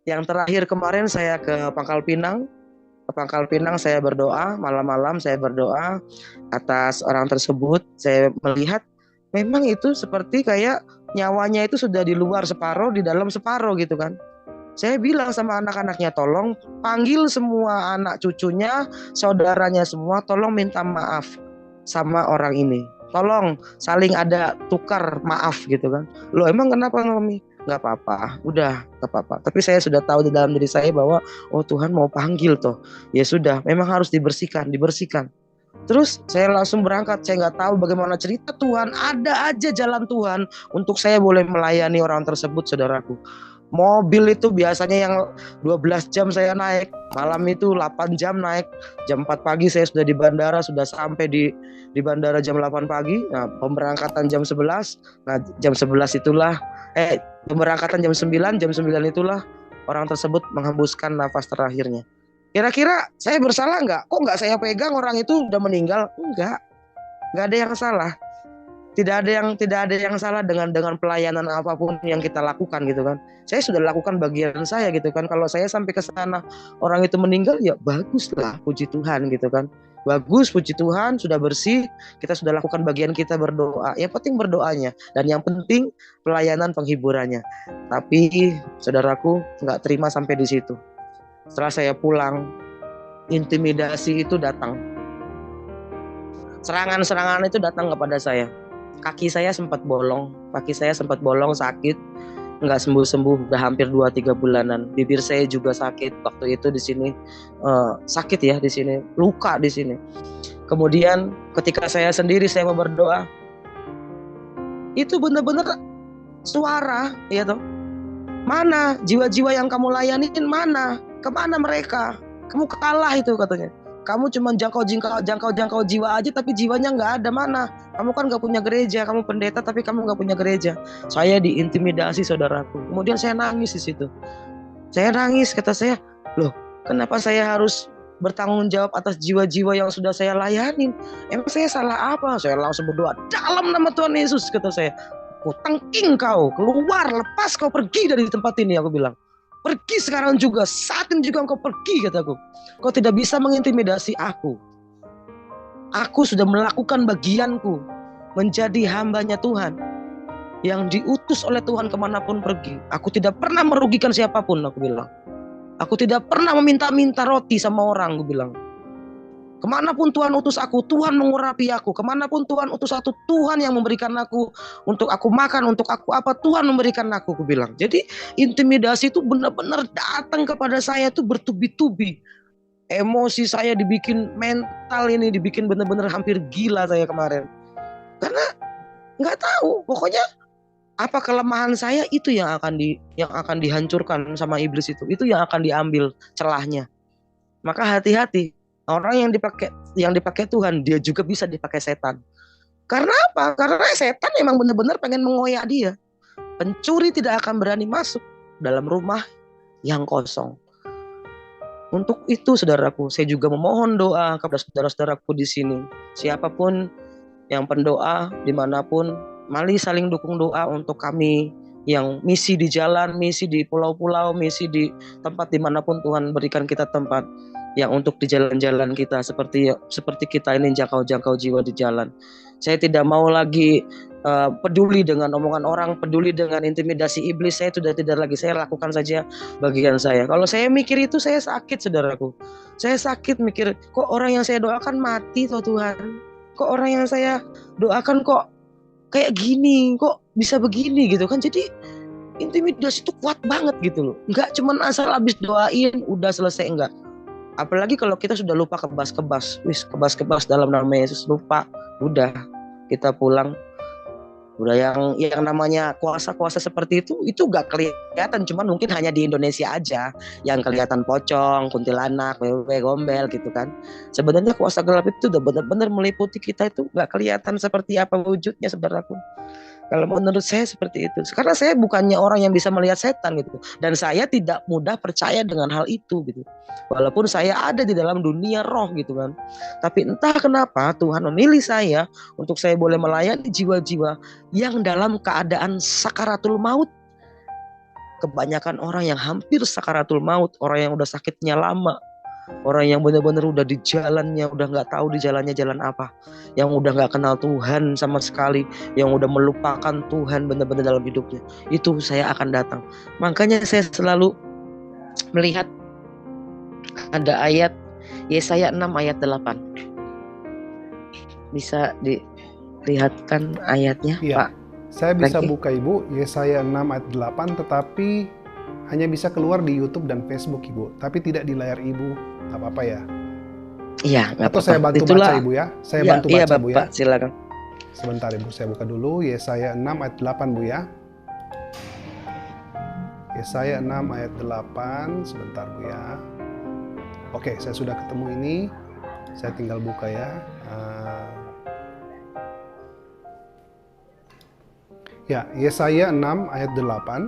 Yang terakhir kemarin saya ke Pangkal Pinang. Ke Pangkal Pinang saya berdoa, malam-malam saya berdoa atas orang tersebut. Saya melihat memang itu seperti kayak nyawanya itu sudah di luar separuh, di dalam separuh gitu kan. Saya bilang sama anak-anaknya, tolong panggil semua anak cucunya, saudaranya semua, tolong minta maaf sama orang ini. Tolong saling ada tukar maaf gitu kan. Loh emang kenapa Mami? Gak apa-apa, udah gak apa-apa. Tapi saya sudah tahu di dalam diri saya bahwa oh Tuhan mau panggil toh. Ya sudah, memang harus dibersihkan. Terus saya langsung berangkat, saya nggak tahu bagaimana cerita Tuhan, ada aja jalan Tuhan untuk saya boleh melayani orang tersebut, saudaraku. Mobil itu biasanya yang 12 jam saya naik, malam itu 8 jam naik, jam 4 pagi saya sudah di bandara, sudah sampai di bandara jam 8 pagi, nah pemberangkatan jam 11, nah jam 11 itulah, pemberangkatan jam 9 itulah orang tersebut menghembuskan nafas terakhirnya. Kira-kira saya bersalah nggak? Kok nggak saya pegang, orang itu udah meninggal? Nggak ada yang salah. Tidak ada yang salah dengan pelayanan apapun yang kita lakukan gitu kan. Saya sudah lakukan bagian saya gitu kan. Kalau saya sampai ke sana orang itu meninggal, ya baguslah, puji Tuhan gitu kan. Bagus, puji Tuhan, sudah bersih, kita sudah lakukan bagian kita, berdoa. Yang penting berdoanya dan yang penting pelayanan penghiburannya. Tapi saudaraku nggak terima sampai di situ. Setelah saya pulang, intimidasi itu datang. Serangan-serangan itu datang kepada saya. Kaki saya sempat bolong, sakit, nggak sembuh-sembuh, udah hampir 2-3 bulanan. Bibir saya juga sakit waktu itu di sini, sakit ya di sini, luka di sini. Kemudian ketika saya sendiri saya mau berdoa, itu benar-benar suara, ya toh. Mana jiwa-jiwa yang kamu layanin, mana? Kemana mereka? Kamu kalah itu katanya. Kamu cuma jangkau jiwa aja, tapi jiwanya nggak ada. Mana? Kamu kan nggak punya gereja, kamu pendeta tapi kamu nggak punya gereja. Saya diintimidasi, saudaraku. Kemudian saya nangis di situ. Saya nangis, kata saya, loh, kenapa saya harus bertanggung jawab atas jiwa-jiwa yang sudah saya layanin? Emang saya salah apa? Saya langsung berdoa, dalam nama Tuhan Yesus, kata saya, aku tangking kau, keluar, lepas kau pergi dari tempat ini, aku bilang. Pergi sekarang juga, saat ini juga engkau pergi, kataku. Kau tidak bisa mengintimidasi aku. Aku sudah melakukan bagianku, menjadi hambanya Tuhan, yang diutus oleh Tuhan kemanapun pergi. Aku tidak pernah merugikan siapapun, aku bilang. Aku tidak pernah meminta-minta roti sama orang, aku bilang. Kemanapun Tuhan utus aku, Tuhan mengurapi aku. Kemanapun Tuhan utus aku, Tuhan yang memberikan aku. Untuk aku makan, untuk aku apa, Tuhan memberikan aku bilang. Jadi intimidasi itu benar-benar datang kepada saya itu bertubi-tubi. Emosi saya dibikin, mental ini dibikin benar-benar hampir gila saya kemarin. Karena nggak tahu, pokoknya apa kelemahan saya itu yang akan dihancurkan sama iblis itu. Itu yang akan diambil celahnya. Maka hati-hati. Orang yang dipakai Tuhan, dia juga bisa dipakai setan. Karena apa? Karena setan memang benar-benar pengen mengoyak dia. Pencuri tidak akan berani masuk dalam rumah yang kosong. Untuk itu, saudaraku, saya juga memohon doa kepada saudara-saudaraku di sini. Siapapun yang pendoa, dimanapun, mari saling dukung doa untuk kami yang misi di jalan, misi di pulau-pulau, misi di tempat dimanapun Tuhan berikan kita tempat. Yang untuk di jalan-jalan kita, seperti kita ini jangkau jiwa di jalan. Saya tidak mau lagi peduli dengan omongan orang, peduli dengan intimidasi iblis. Saya sudah tidak lagi. Saya lakukan saja bagian saya. Kalau saya mikir itu, saya sakit, saudaraku. Saya sakit mikir, kok orang yang saya doakan mati toh Tuhan. Kok orang yang saya doakan kok kayak gini, kok bisa begini gitu kan. Jadi intimidasi itu kuat banget gitu loh. Enggak cuman asal habis doain udah selesai, enggak. Apalagi kalau kita sudah lupa kebas-kebas dalam nama Yesus, lupa, udah kita pulang. Udah yang namanya kuasa-kuasa seperti itu gak kelihatan, cuman mungkin hanya di Indonesia aja yang kelihatan pocong, kuntilanak, wewe, gombel gitu kan. Sebenarnya kuasa gelap itu udah benar-benar meliputi kita, itu gak kelihatan seperti apa wujudnya, saudaraku. Kalau menurut saya seperti itu. Karena saya bukannya orang yang bisa melihat setan gitu. Dan saya tidak mudah percaya dengan hal itu gitu. Walaupun saya ada di dalam dunia roh gitu kan. Tapi entah kenapa Tuhan memilih saya untuk saya boleh melayani jiwa-jiwa yang dalam keadaan sakaratul maut. Kebanyakan orang yang hampir sakaratul maut, orang yang udah sakitnya lama, orang yang benar-benar udah di jalannya, udah nggak tahu di jalannya jalan apa, yang udah nggak kenal Tuhan sama sekali, yang udah melupakan Tuhan benar-benar dalam hidupnya, itu saya akan datang. Makanya saya selalu melihat ada ayat Yesaya 6 ayat 8. Bisa dilihatkan ayatnya, Iya. Pak? Saya bisa Lagi? buka Ibu, Yesaya 6 ayat 8, tetapi hanya bisa keluar di YouTube dan Facebook Ibu, tapi tidak di layar Ibu, nggak apa-apa ya? Iya, nggak Atau apa-apa. saya bantu Itulah, baca Ibu ya? Saya iya, bantu iya baca Bu ya? Bapak, silakan. Sebentar Ibu, saya buka dulu Yesaya 6 ayat 8 Bu ya. Yesaya 6 ayat 8, sebentar Bu ya. Oke, saya sudah ketemu ini. Saya tinggal buka ya. Ya, Yesaya 6 ayat 8.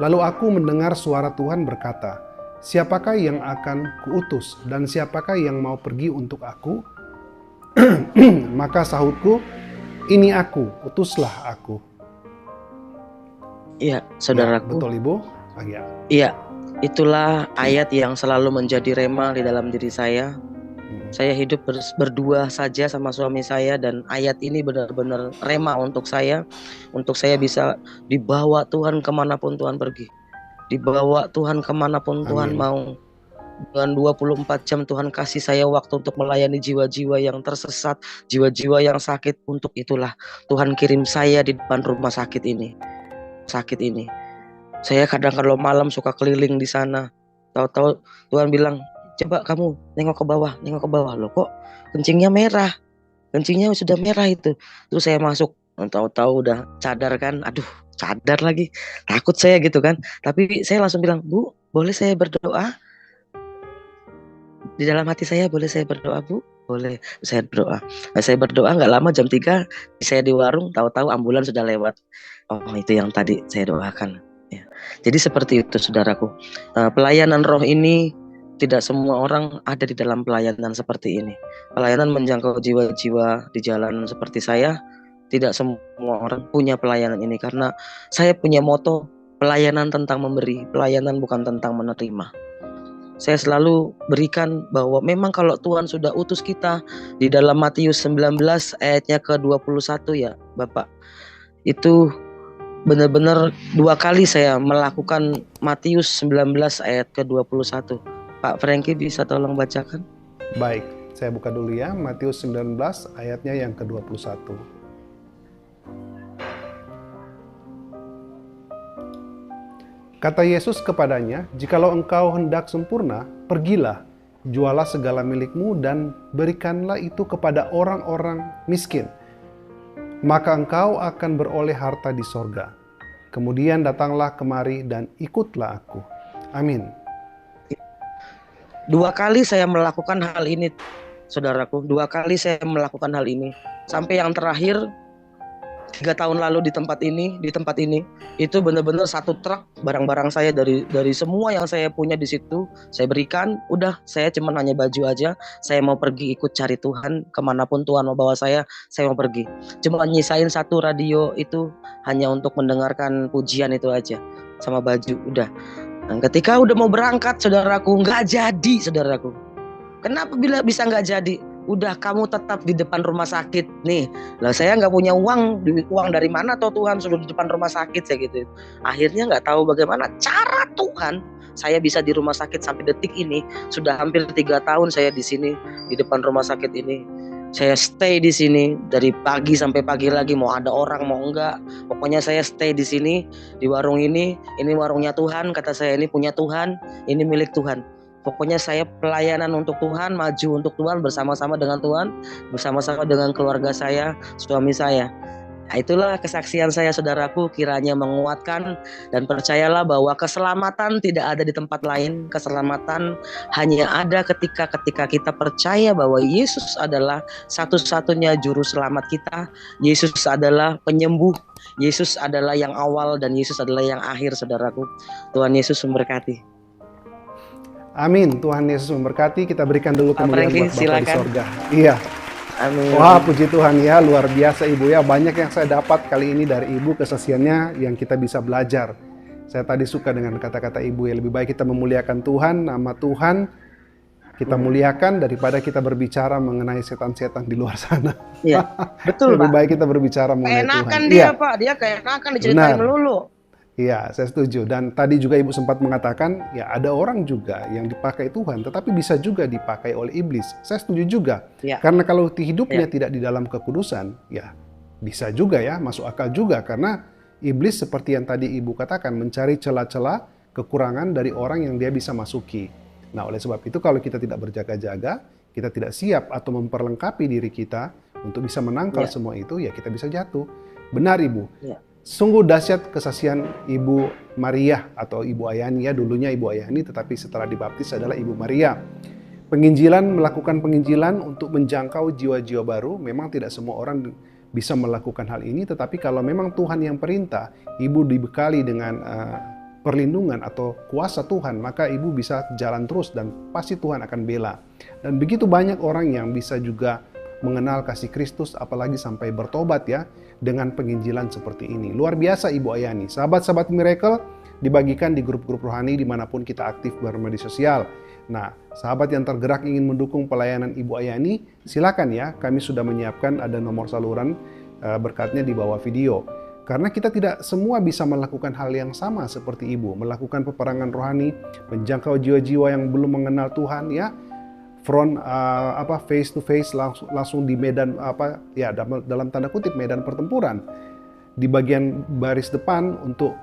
Lalu aku mendengar suara Tuhan berkata, siapakah yang akan kuutus dan siapakah yang mau pergi untuk aku? Maka sahutku, ini aku, utuslah aku. Iya, saudaraku. Ya, betul Ibu? Ya. Iya, itulah ayat yang selalu menjadi rema di dalam diri saya. Saya hidup berdua saja sama suami saya, dan ayat ini benar-benar rema untuk saya bisa dibawa Tuhan kemanapun Tuhan pergi, dibawa Tuhan kemanapun Tuhan mau. Dengan 24 jam Tuhan kasih saya waktu untuk melayani jiwa-jiwa yang tersesat, jiwa-jiwa yang sakit. Untuk itulah Tuhan kirim saya di depan rumah sakit ini. Saya kadang kalau malam suka keliling di sana. Tahu-tahu Tuhan bilang, coba kamu nengok ke bawah. Loh, kok kencingnya merah? Kencingnya sudah merah itu. Terus saya masuk Tahu-tahu udah cadar kan, aduh cadar lagi, takut saya gitu kan. Tapi saya langsung bilang, Bu, boleh saya berdoa? Di dalam hati saya, boleh saya berdoa, Bu? Boleh saya berdoa. Nah, saya berdoa nggak lama, jam 3 saya di warung, tahu-tahu ambulans sudah lewat. Oh, itu yang tadi saya doakan. Ya. Jadi seperti itu saudaraku. Pelayanan roh ini tidak semua orang ada di dalam pelayanan seperti ini. Pelayanan menjangkau jiwa-jiwa di jalan seperti saya, tidak semua orang punya pelayanan ini, karena saya punya moto pelayanan tentang memberi, pelayanan bukan tentang menerima. Saya selalu berikan bahwa memang kalau Tuhan sudah utus kita di dalam Matius 19 ayatnya ke-21 ya Bapak, itu benar-benar 2 kali saya melakukan Matius 19 ayat ke-21. Pak Franky bisa tolong bacakan? Baik, saya buka dulu ya, Matius 19 ayatnya yang ke-21. Kata Yesus kepadanya, "Jikalau engkau hendak sempurna, pergilah, jualah segala milikmu dan berikanlah itu kepada orang-orang miskin. Maka engkau akan beroleh harta di sorga. Kemudian datanglah kemari dan ikutlah aku." Amin. 2 kali saya melakukan hal ini, saudaraku. 2 kali saya melakukan hal ini. Sampai yang terakhir 3 tahun lalu di tempat ini, itu benar-benar 1 truk barang-barang saya dari semua yang saya punya di situ saya berikan. Udah, saya cuma hanya baju aja. Saya mau pergi ikut cari Tuhan kemanapun Tuhan mau bawa saya mau pergi. Cuma nyisain 1 radio itu hanya untuk mendengarkan pujian itu aja sama baju. Udah. Nah, ketika udah mau berangkat, saudaraku, nggak jadi, saudaraku. Kenapa bisa nggak jadi? Udah, kamu tetap di depan rumah sakit nih. Lah saya nggak punya uang dari mana toh Tuhan sudah di depan rumah sakit, saya gitu. Akhirnya nggak tahu bagaimana cara Tuhan saya bisa di rumah sakit sampai detik ini. Sudah hampir 3 tahun saya di sini di depan rumah sakit ini. Saya stay di sini dari pagi sampai pagi lagi, mau ada orang mau enggak. Pokoknya saya stay di sini di warung ini warungnya Tuhan, kata saya, ini punya Tuhan, ini milik Tuhan. Pokoknya saya pelayanan untuk Tuhan, maju untuk Tuhan, bersama-sama dengan Tuhan, bersama-sama dengan keluarga saya, suami saya. Nah, itulah kesaksian saya, saudaraku, kiranya menguatkan, dan percayalah bahwa keselamatan tidak ada di tempat lain. Keselamatan hanya ada ketika kita percaya bahwa Yesus adalah satu-satunya juru selamat kita. Yesus adalah penyembuh, Yesus adalah yang awal, dan Yesus adalah yang akhir, saudaraku. Tuhan Yesus memberkati. Amin. Tuhan Yesus memberkati. Kita berikan dulu kemuliaan buat Bapa di sorga. Iya. Amin. Wah, puji Tuhan ya, luar biasa Ibu ya. Banyak yang saya dapat kali ini dari Ibu, kesaksiannya yang kita bisa belajar. Saya tadi suka dengan kata-kata Ibu ya, lebih baik kita memuliakan Tuhan, nama Tuhan kita muliakan daripada kita berbicara mengenai setan-setan di luar sana. Iya, betul lebih Pak. baik kita berbicara mengenai Tuhan. Enakan dia Pak, dia kayak enakan diceritain melulu. Iya, saya setuju. Dan tadi juga Ibu sempat mengatakan, ya ada orang juga yang dipakai Tuhan, tetapi bisa juga dipakai oleh iblis. Saya setuju juga. Ya. Karena kalau hidupnya tidak di dalam kekudusan, ya bisa juga ya, masuk akal juga. Karena iblis seperti yang tadi Ibu katakan, mencari celah-celah kekurangan dari orang yang dia bisa masuki. Nah, oleh sebab itu kalau kita tidak berjaga-jaga, kita tidak siap atau memperlengkapi diri kita untuk bisa menangkal semua itu, ya kita bisa jatuh. Benar Ibu. Ya. Sungguh dahsyat kesaksian Ibu Maria atau Ibu Ayani ya, dulunya Ibu Ayani tetapi setelah dibaptis adalah Ibu Maria. Melakukan penginjilan untuk menjangkau jiwa-jiwa baru, memang tidak semua orang bisa melakukan hal ini, tetapi kalau memang Tuhan yang perintah, Ibu dibekali dengan perlindungan atau kuasa Tuhan, maka Ibu bisa jalan terus dan pasti Tuhan akan bela. Dan begitu banyak orang yang bisa juga mengenal kasih Kristus, apalagi sampai bertobat ya, dengan penginjilan seperti ini. Luar biasa Ibu Ayani. Sahabat-sahabat Miracle dibagikan di grup-grup rohani dimanapun kita aktif bermedia sosial. Nah, sahabat yang tergerak ingin mendukung pelayanan Ibu Ayani, silakan ya, kami sudah menyiapkan ada nomor saluran berkatnya di bawah video. Karena kita tidak semua bisa melakukan hal yang sama seperti Ibu, melakukan peperangan rohani, menjangkau jiwa-jiwa yang belum mengenal Tuhan ya, face to face langsung di medan dalam tanda kutip medan pertempuran, di bagian baris depan untuk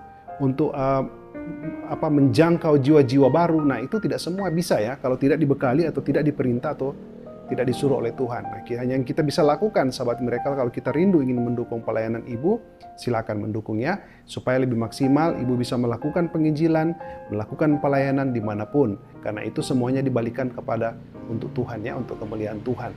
menjangkau jiwa-jiwa baru. Nah, itu tidak semua bisa ya kalau tidak dibekali atau tidak diperintah atau tidak disuruh oleh Tuhan. Nah, yang kita bisa lakukan, sahabat Miracle, kalau kita rindu ingin mendukung pelayanan ibu, silakan mendukungnya supaya lebih maksimal. Ibu bisa melakukan penginjilan, melakukan pelayanan dimanapun, karena itu semuanya dibalikan kepada untuk Tuhan, ya, untuk kemuliaan Tuhan.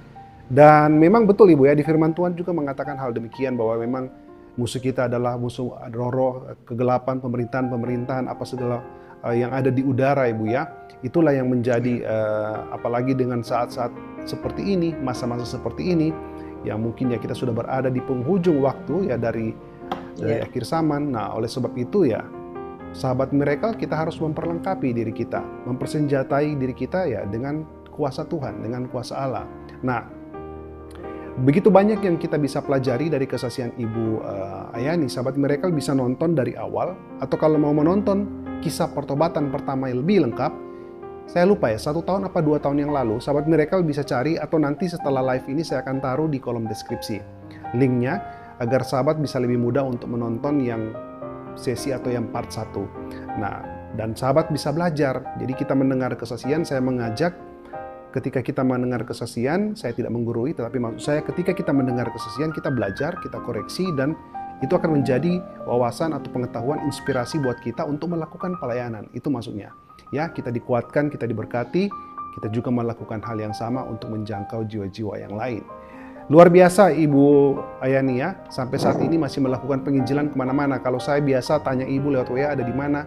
Dan memang betul ibu ya, di firman Tuhan juga mengatakan hal demikian, bahwa memang musuh kita adalah musuh roh-roh kegelapan, pemerintahan apa segala yang ada di udara ibu ya. Itulah yang menjadi apalagi dengan saat-saat seperti ini, masa-masa seperti ini, yang mungkin ya kita sudah berada di penghujung waktu ya dari akhir zaman. Nah, oleh sebab itu ya, sahabat Miracle, kita harus memperlengkapi diri kita, mempersenjatai diri kita ya dengan kuasa Tuhan, dengan kuasa Allah. Nah, begitu banyak yang kita bisa pelajari dari kesaksian Ibu Ayani. Sahabat Miracle bisa nonton dari awal, atau kalau mau menonton kisah pertobatan pertama yang lebih lengkap, saya lupa ya, 1 tahun apa 2 tahun yang lalu, sahabat Miracle bisa cari, atau nanti setelah live ini saya akan taruh di kolom deskripsi linknya, agar sahabat bisa lebih mudah untuk menonton yang sesi atau yang part 1. Nah, dan sahabat bisa belajar. Jadi kita mendengar kesaksian, saya mengajak ketika kita mendengar kesaksian, saya tidak menggurui, tetapi maksud saya ketika kita mendengar kesaksian, kita belajar, kita koreksi, dan itu akan menjadi wawasan atau pengetahuan, inspirasi buat kita untuk melakukan pelayanan. Itu maksudnya. Ya, kita dikuatkan, kita diberkati, kita juga melakukan hal yang sama untuk menjangkau jiwa-jiwa yang lain. Luar biasa Ibu Ayani ya, sampai saat ini masih melakukan penginjilan kemana-mana. Kalau saya biasa tanya Ibu lewat WA ada di mana,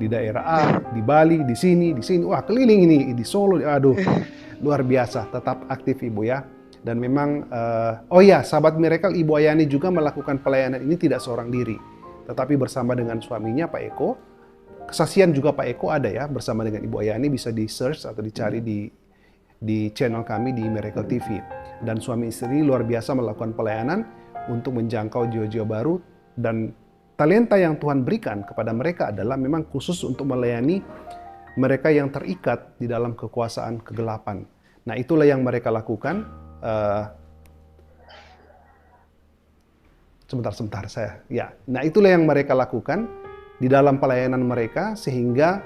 di daerah A, di Bali, di sini, wah keliling ini, di Solo, aduh luar biasa, tetap aktif Ibu ya. Dan memang, oh ya, sahabat Miracle, Ibu Ayani juga melakukan pelayanan ini tidak seorang diri, tetapi bersama dengan suaminya Pak Eko. Kesaksian juga Pak Eko ada ya, bersama dengan Ibu Ayani, bisa di search atau dicari di channel kami di Miracle TV. Dan suami istri luar biasa melakukan pelayanan untuk menjangkau jiwa-jiwa baru, dan talenta yang Tuhan berikan kepada mereka adalah memang khusus untuk melayani mereka yang terikat di dalam kekuasaan kegelapan. Nah, itulah yang mereka lakukan. Sebentar saya. Ya, nah itulah yang mereka lakukan di dalam pelayanan mereka, sehingga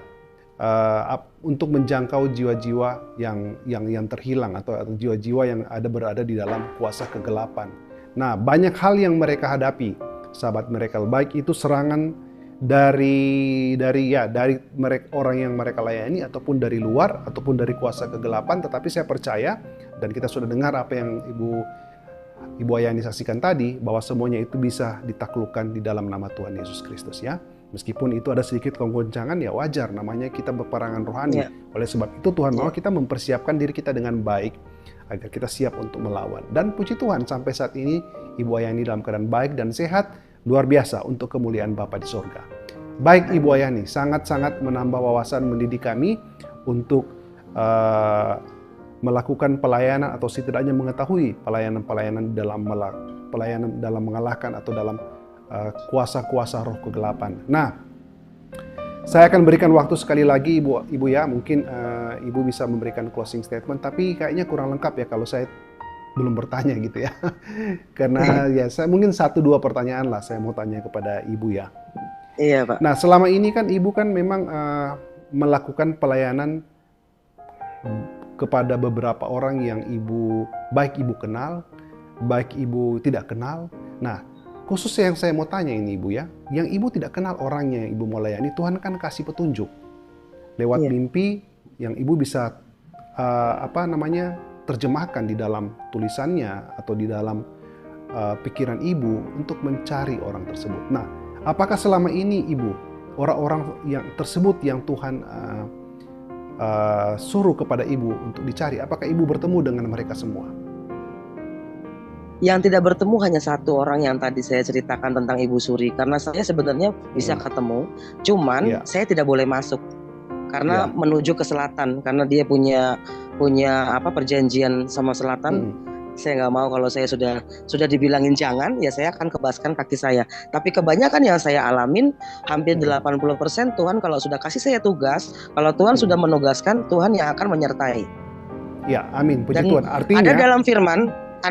untuk menjangkau jiwa-jiwa yang terhilang atau jiwa-jiwa yang berada di dalam kuasa kegelapan. Nah, banyak hal yang mereka hadapi, sahabat Miracle, baik itu serangan dari mereka, orang yang mereka layani, ataupun dari luar, ataupun dari kuasa kegelapan. Tetapi saya percaya, dan kita sudah dengar apa yang Ibu Ayani saksikan tadi, bahwa semuanya itu bisa ditaklukkan di dalam nama Tuhan Yesus Kristus ya. Meskipun itu ada sedikit kegoncangan, ya wajar, namanya kita berperangan rohani. Oleh sebab itu Tuhan mau kita mempersiapkan diri kita dengan baik, agar kita siap untuk melawan. Dan puji Tuhan, sampai saat ini Ibu Ayani dalam keadaan baik dan sehat, luar biasa untuk kemuliaan Bapa di sorga. Baik Ibu Ayani, sangat-sangat menambah wawasan mendidik kami untuk melakukan pelayanan, atau setidaknya mengetahui pelayanan dalam mengalahkan atau dalam kuasa-kuasa roh kegelapan. Nah, saya akan berikan waktu sekali lagi Ibu ya, mungkin Ibu bisa memberikan closing statement, tapi kayaknya kurang lengkap ya kalau saya belum bertanya gitu ya. Karena ya saya mungkin 1-2 pertanyaan lah saya mau tanya kepada Ibu ya. Iya Pak. Nah, selama ini kan Ibu kan memang melakukan pelayanan kepada beberapa orang yang baik Ibu kenal, baik Ibu tidak kenal. Nah, khusus yang saya mau tanya ini Ibu ya, yang Ibu tidak kenal orangnya yang Ibu mau layani, Tuhan kan kasih petunjuk lewat mimpi yang Ibu bisa terjemahkan di dalam tulisannya atau di dalam pikiran Ibu untuk mencari orang tersebut. Nah, apakah selama ini Ibu, orang-orang yang tersebut yang Tuhan suruh kepada Ibu untuk dicari, apakah Ibu bertemu dengan mereka semua? Yang tidak bertemu hanya 1 orang yang tadi saya ceritakan tentang Ibu Suri. Karena saya sebenarnya bisa ketemu, cuman saya tidak boleh masuk karena menuju ke selatan, karena dia punya perjanjian sama selatan. Saya nggak mau, kalau saya sudah dibilangin jangan, ya saya akan kebaskan kaki saya. Tapi kebanyakan yang saya alamin, hampir 80% Tuhan kalau sudah kasih saya tugas, kalau Tuhan sudah menugaskan, Tuhan yang akan menyertai. Ya, amin. Puji Tuhan. Artinya ada dalam firman,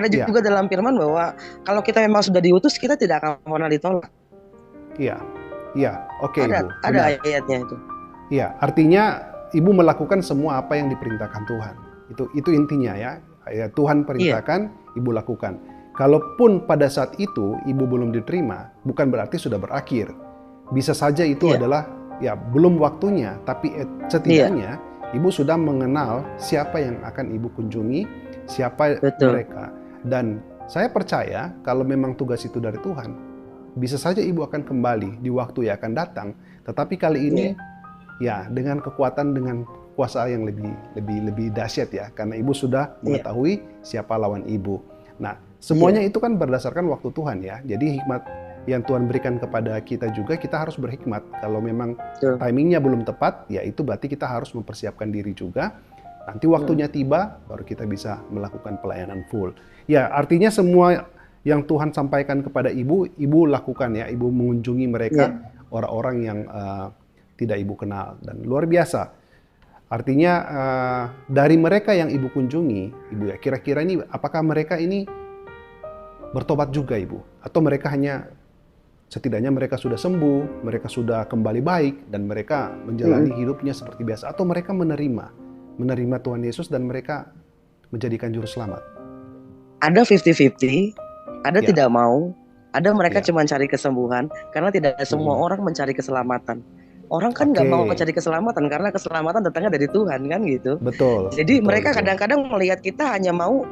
juga dalam firman bahwa kalau kita memang sudah diutus, kita tidak akan pernah ditolak. Iya, oke Ibu. Ada ayatnya itu. Iya, artinya Ibu melakukan semua apa yang diperintahkan Tuhan. Itu intinya ya. Ya, Tuhan perintahkan, ibu lakukan. Kalaupun pada saat itu ibu belum diterima, bukan berarti sudah berakhir. Bisa saja itu adalah ya belum waktunya, tapi setidaknya ibu sudah mengenal siapa yang akan ibu kunjungi, siapa mereka. Dan saya percaya kalau memang tugas itu dari Tuhan, bisa saja ibu akan kembali di waktu yang akan datang. Tetapi kali ini ya dengan kekuatan, dengan kuasa yang lebih dahsyat ya, karena ibu sudah mengetahui siapa lawan ibu. Nah, semuanya itu kan berdasarkan waktu Tuhan ya. Jadi hikmat yang Tuhan berikan kepada kita juga, kita harus berhikmat. Kalau memang timingnya belum tepat, ya itu berarti kita harus mempersiapkan diri juga. Nanti waktunya tiba, baru kita bisa melakukan pelayanan full. Ya, artinya semua yang Tuhan sampaikan kepada ibu, ibu lakukan ya. Ibu mengunjungi mereka, orang-orang yang tidak ibu kenal. Dan luar biasa. Artinya dari mereka yang ibu kunjungi, ibu ya, kira-kira ini apakah mereka ini bertobat juga ibu? Atau mereka hanya setidaknya mereka sudah sembuh, mereka sudah kembali baik, dan mereka menjalani hidupnya seperti biasa? Atau mereka menerima Tuhan Yesus dan mereka menjadikan juru selamat? Ada 50-50, ada tidak mau, ada mereka cuma cari kesembuhan, karena tidak semua orang mencari keselamatan. Orang kan nggak mau mencari keselamatan karena keselamatan datangnya dari Tuhan kan gitu. Betul. Jadi mereka kadang-kadang melihat kita hanya mau,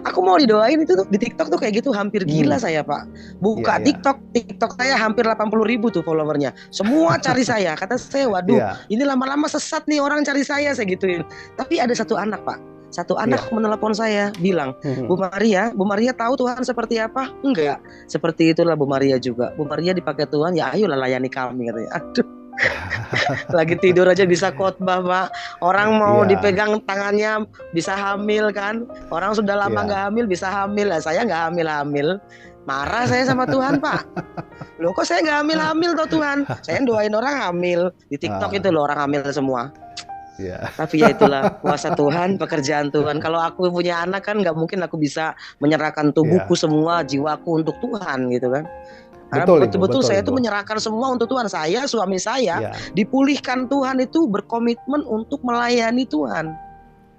aku mau didoain itu tuh di TikTok tuh kayak gitu, hampir gila saya Pak. Buka TikTok saya hampir 80.000 tuh followernya. Semua cari saya. Kata saya, waduh, ini lama-lama sesat nih orang cari saya gituin. Tapi ada satu anak Pak. Satu anak menelepon saya bilang, Bu Maria tahu Tuhan seperti apa? Enggak. Seperti itulah Bu Maria juga. Bu Maria dipakai Tuhan, ya ayolah layani kami katanya. Aduh. Lagi tidur aja bisa khotbah Pak. Orang mau dipegang tangannya bisa hamil kan. Orang sudah lama nggak hamil bisa hamil. Nah, saya nggak hamil-hamil. Marah saya sama Tuhan Pak. Loh kok saya nggak hamil-hamil toh Tuhan. Saya doain orang hamil. Di TikTok itu loh orang hamil semua. Tapi ya itulah kuasa Tuhan, pekerjaan Tuhan. Kalau aku punya anak kan nggak mungkin aku bisa menyerahkan tubuhku semua, jiwaku untuk Tuhan gitu kan. Karena betul-betul saya itu menyerahkan semua untuk Tuhan. Saya, suami saya, dipulihkan Tuhan itu berkomitmen untuk melayani Tuhan.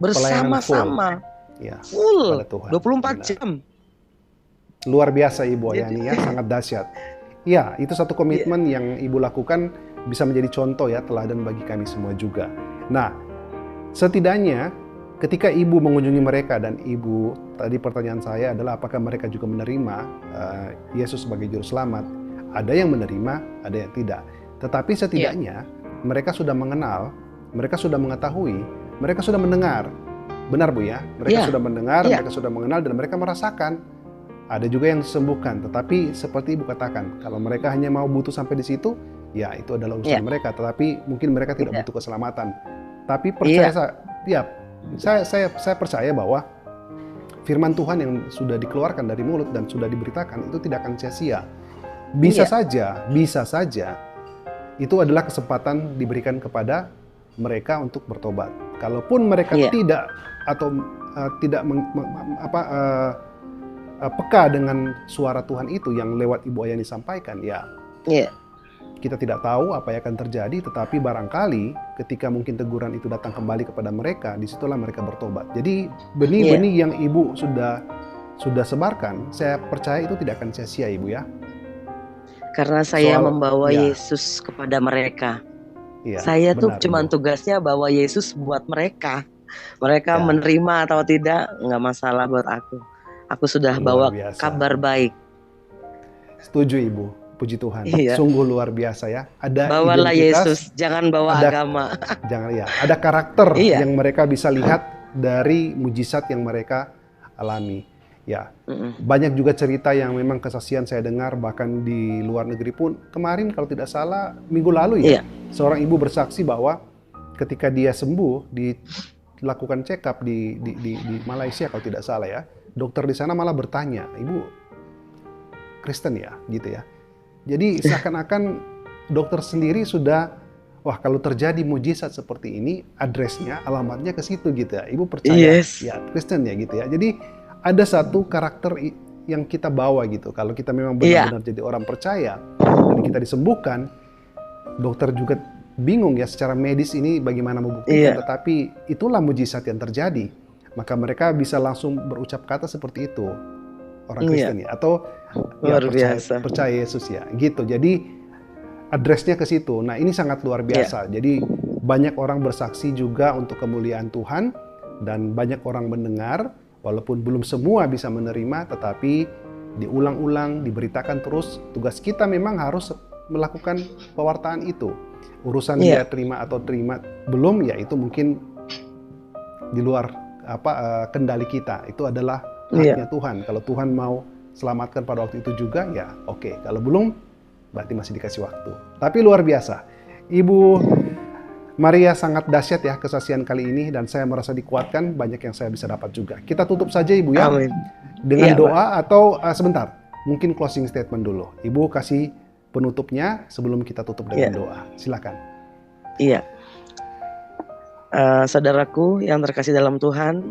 Bersama-sama. Full. 24 jam. Luar biasa Ibu Ayani ya, sangat dahsyat. Ya, itu satu komitmen yang Ibu lakukan bisa menjadi contoh ya, teladan bagi kami semua juga. Nah, setidaknya ketika Ibu mengunjungi mereka dan Ibu, tadi pertanyaan saya adalah apakah mereka juga menerima Yesus sebagai juru selamat? Ada yang menerima, ada yang tidak. Tetapi setidaknya mereka sudah mengenal, mereka sudah mengetahui, mereka sudah mendengar. Benar Bu ya? Mereka sudah mendengar, mereka sudah mengenal, dan mereka merasakan. Ada juga yang disembuhkan. Tetapi seperti Ibu katakan, kalau mereka hanya mau butuh sampai di situ, ya itu adalah urusan mereka. Tetapi mungkin mereka tidak butuh keselamatan. Tapi percaya saya percaya bahwa firman Tuhan yang sudah dikeluarkan dari mulut dan sudah diberitakan itu tidak akan sia-sia. Bisa saja itu adalah kesempatan diberikan kepada mereka untuk bertobat. Kalaupun mereka tidak atau tidak peka dengan suara Tuhan itu yang lewat Ibu Ayani sampaikan, kita tidak tahu apa yang akan terjadi, tetapi barangkali ketika mungkin teguran itu datang kembali kepada mereka, disitulah mereka bertobat. Jadi benih-benih yang Ibu sudah sebarkan, saya percaya itu tidak akan sia-sia Ibu ya. Karena saya membawa Yesus kepada mereka. Saya tuh cuma tugasnya bawa Yesus buat mereka. Mereka menerima atau tidak, nggak masalah buat aku. Aku sudah bawa kabar baik. Setuju Ibu. Puji Tuhan, sungguh luar biasa ya. Ada bawalah Yesus, jangan bawa agama. Jangan ada karakter yang mereka bisa lihat dari mujizat yang mereka alami. Ya, banyak juga cerita yang memang kesaksian saya dengar bahkan di luar negeri pun. Kemarin kalau tidak salah minggu lalu seorang ibu bersaksi bahwa ketika dia sembuh dilakukan check up di Malaysia kalau tidak salah ya, dokter di sana malah bertanya, Ibu Kristen ya, gitu ya. Jadi seakan-akan dokter sendiri sudah, wah kalau terjadi mujizat seperti ini, addressnya, alamatnya ke situ gitu ya. Ibu percaya ya Kristen ya gitu ya. Jadi ada satu karakter yang kita bawa gitu. Kalau kita memang benar-benar jadi orang percaya dan kita disembuhkan, dokter juga bingung ya secara medis ini bagaimana membuktikan. Tetapi itulah mujizat yang terjadi. maka mereka bisa langsung berucap kata seperti itu, orang Iya, Kristen ya, atau ya luar biasa. percaya Yesus ya, gitu. Jadi addressnya ke situ. Nah, ini sangat luar Iya, biasa. Jadi banyak orang bersaksi juga untuk kemuliaan Tuhan, dan banyak orang mendengar, walaupun belum semua bisa menerima, tetapi diulang-ulang, diberitakan terus. Tugas kita memang harus melakukan pewartaan itu. Urusan dia iya, terima atau terima belum, ya itu mungkin di luar kendali kita. Itu adalah iya. haknya Tuhan. Kalau Tuhan mau selamatkan pada waktu itu juga, ya oke. Kalau belum, berarti masih dikasih waktu. Tapi luar biasa, Ibu Maria sangat dahsyat ya kesaksian kali ini, dan saya merasa dikuatkan, banyak yang saya bisa dapat juga. Kita tutup saja Ibu ya, Amin. dengan Iya, Pak. doa atau sebentar, mungkin closing statement dulu. Ibu kasih penutupnya sebelum kita tutup dengan Iya, doa. Silakan. iya. Saudaraku yang terkasih dalam Tuhan,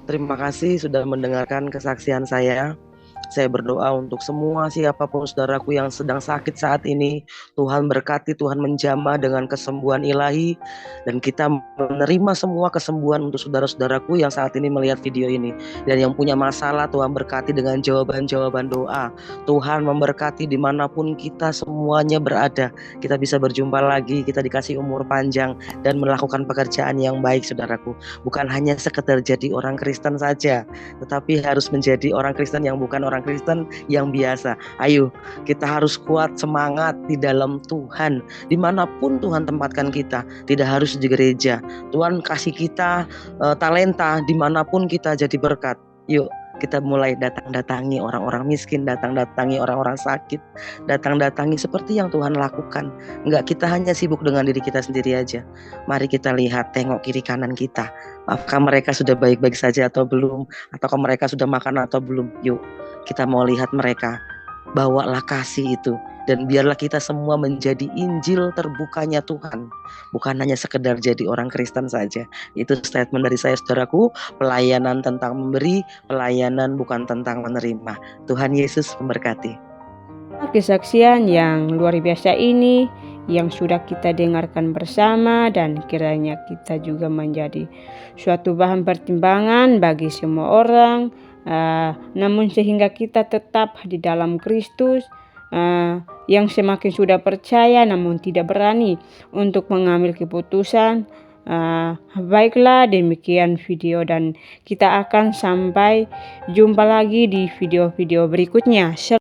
terima kasih sudah mendengarkan kesaksian saya. Saya berdoa untuk semua siapapun saudaraku yang sedang sakit saat ini. Tuhan berkati, Tuhan menjamah dengan kesembuhan ilahi. Dan kita menerima semua kesembuhan untuk saudara-saudaraku yang saat ini melihat video ini. Dan yang punya masalah, Tuhan berkati dengan jawaban-jawaban doa. Tuhan memberkati dimanapun kita semuanya berada. Kita bisa berjumpa lagi, kita dikasih umur panjang, dan melakukan pekerjaan yang baik saudaraku. Bukan hanya sekedar jadi orang Kristen saja, tetapi harus menjadi orang Kristen yang bukan orang Kristen yang biasa. Ayo, kita harus kuat semangat di dalam Tuhan. Dimanapun Tuhan tempatkan kita, tidak harus di gereja. Tuhan kasih kita talenta dimanapun kita jadi berkat. Yuk, kita mulai datang-datangi orang-orang miskin, datang-datangi orang-orang sakit, datang-datangi seperti yang Tuhan lakukan. Enggak, kita hanya sibuk dengan diri kita sendiri aja. Mari kita lihat, tengok kiri kanan kita. Apakah mereka sudah baik-baik saja atau belum? Ataukah mereka sudah makan atau belum? Yuk, kita mau lihat mereka. Bawalah kasih itu. Dan biarlah kita semua menjadi Injil terbukanya Tuhan. Bukan hanya sekedar jadi orang Kristen saja. Itu statement dari saya saudaraku. Pelayanan tentang memberi, pelayanan bukan tentang menerima. Tuhan Yesus memberkati. Kesaksian yang luar biasa ini yang sudah kita dengarkan bersama, dan kiranya kita juga menjadi suatu bahan pertimbangan bagi semua orang, namun sehingga kita tetap di dalam Kristus, yang semakin sudah percaya namun tidak berani untuk mengambil keputusan. Baiklah, demikian video, dan kita akan sampai jumpa lagi di video-video berikutnya.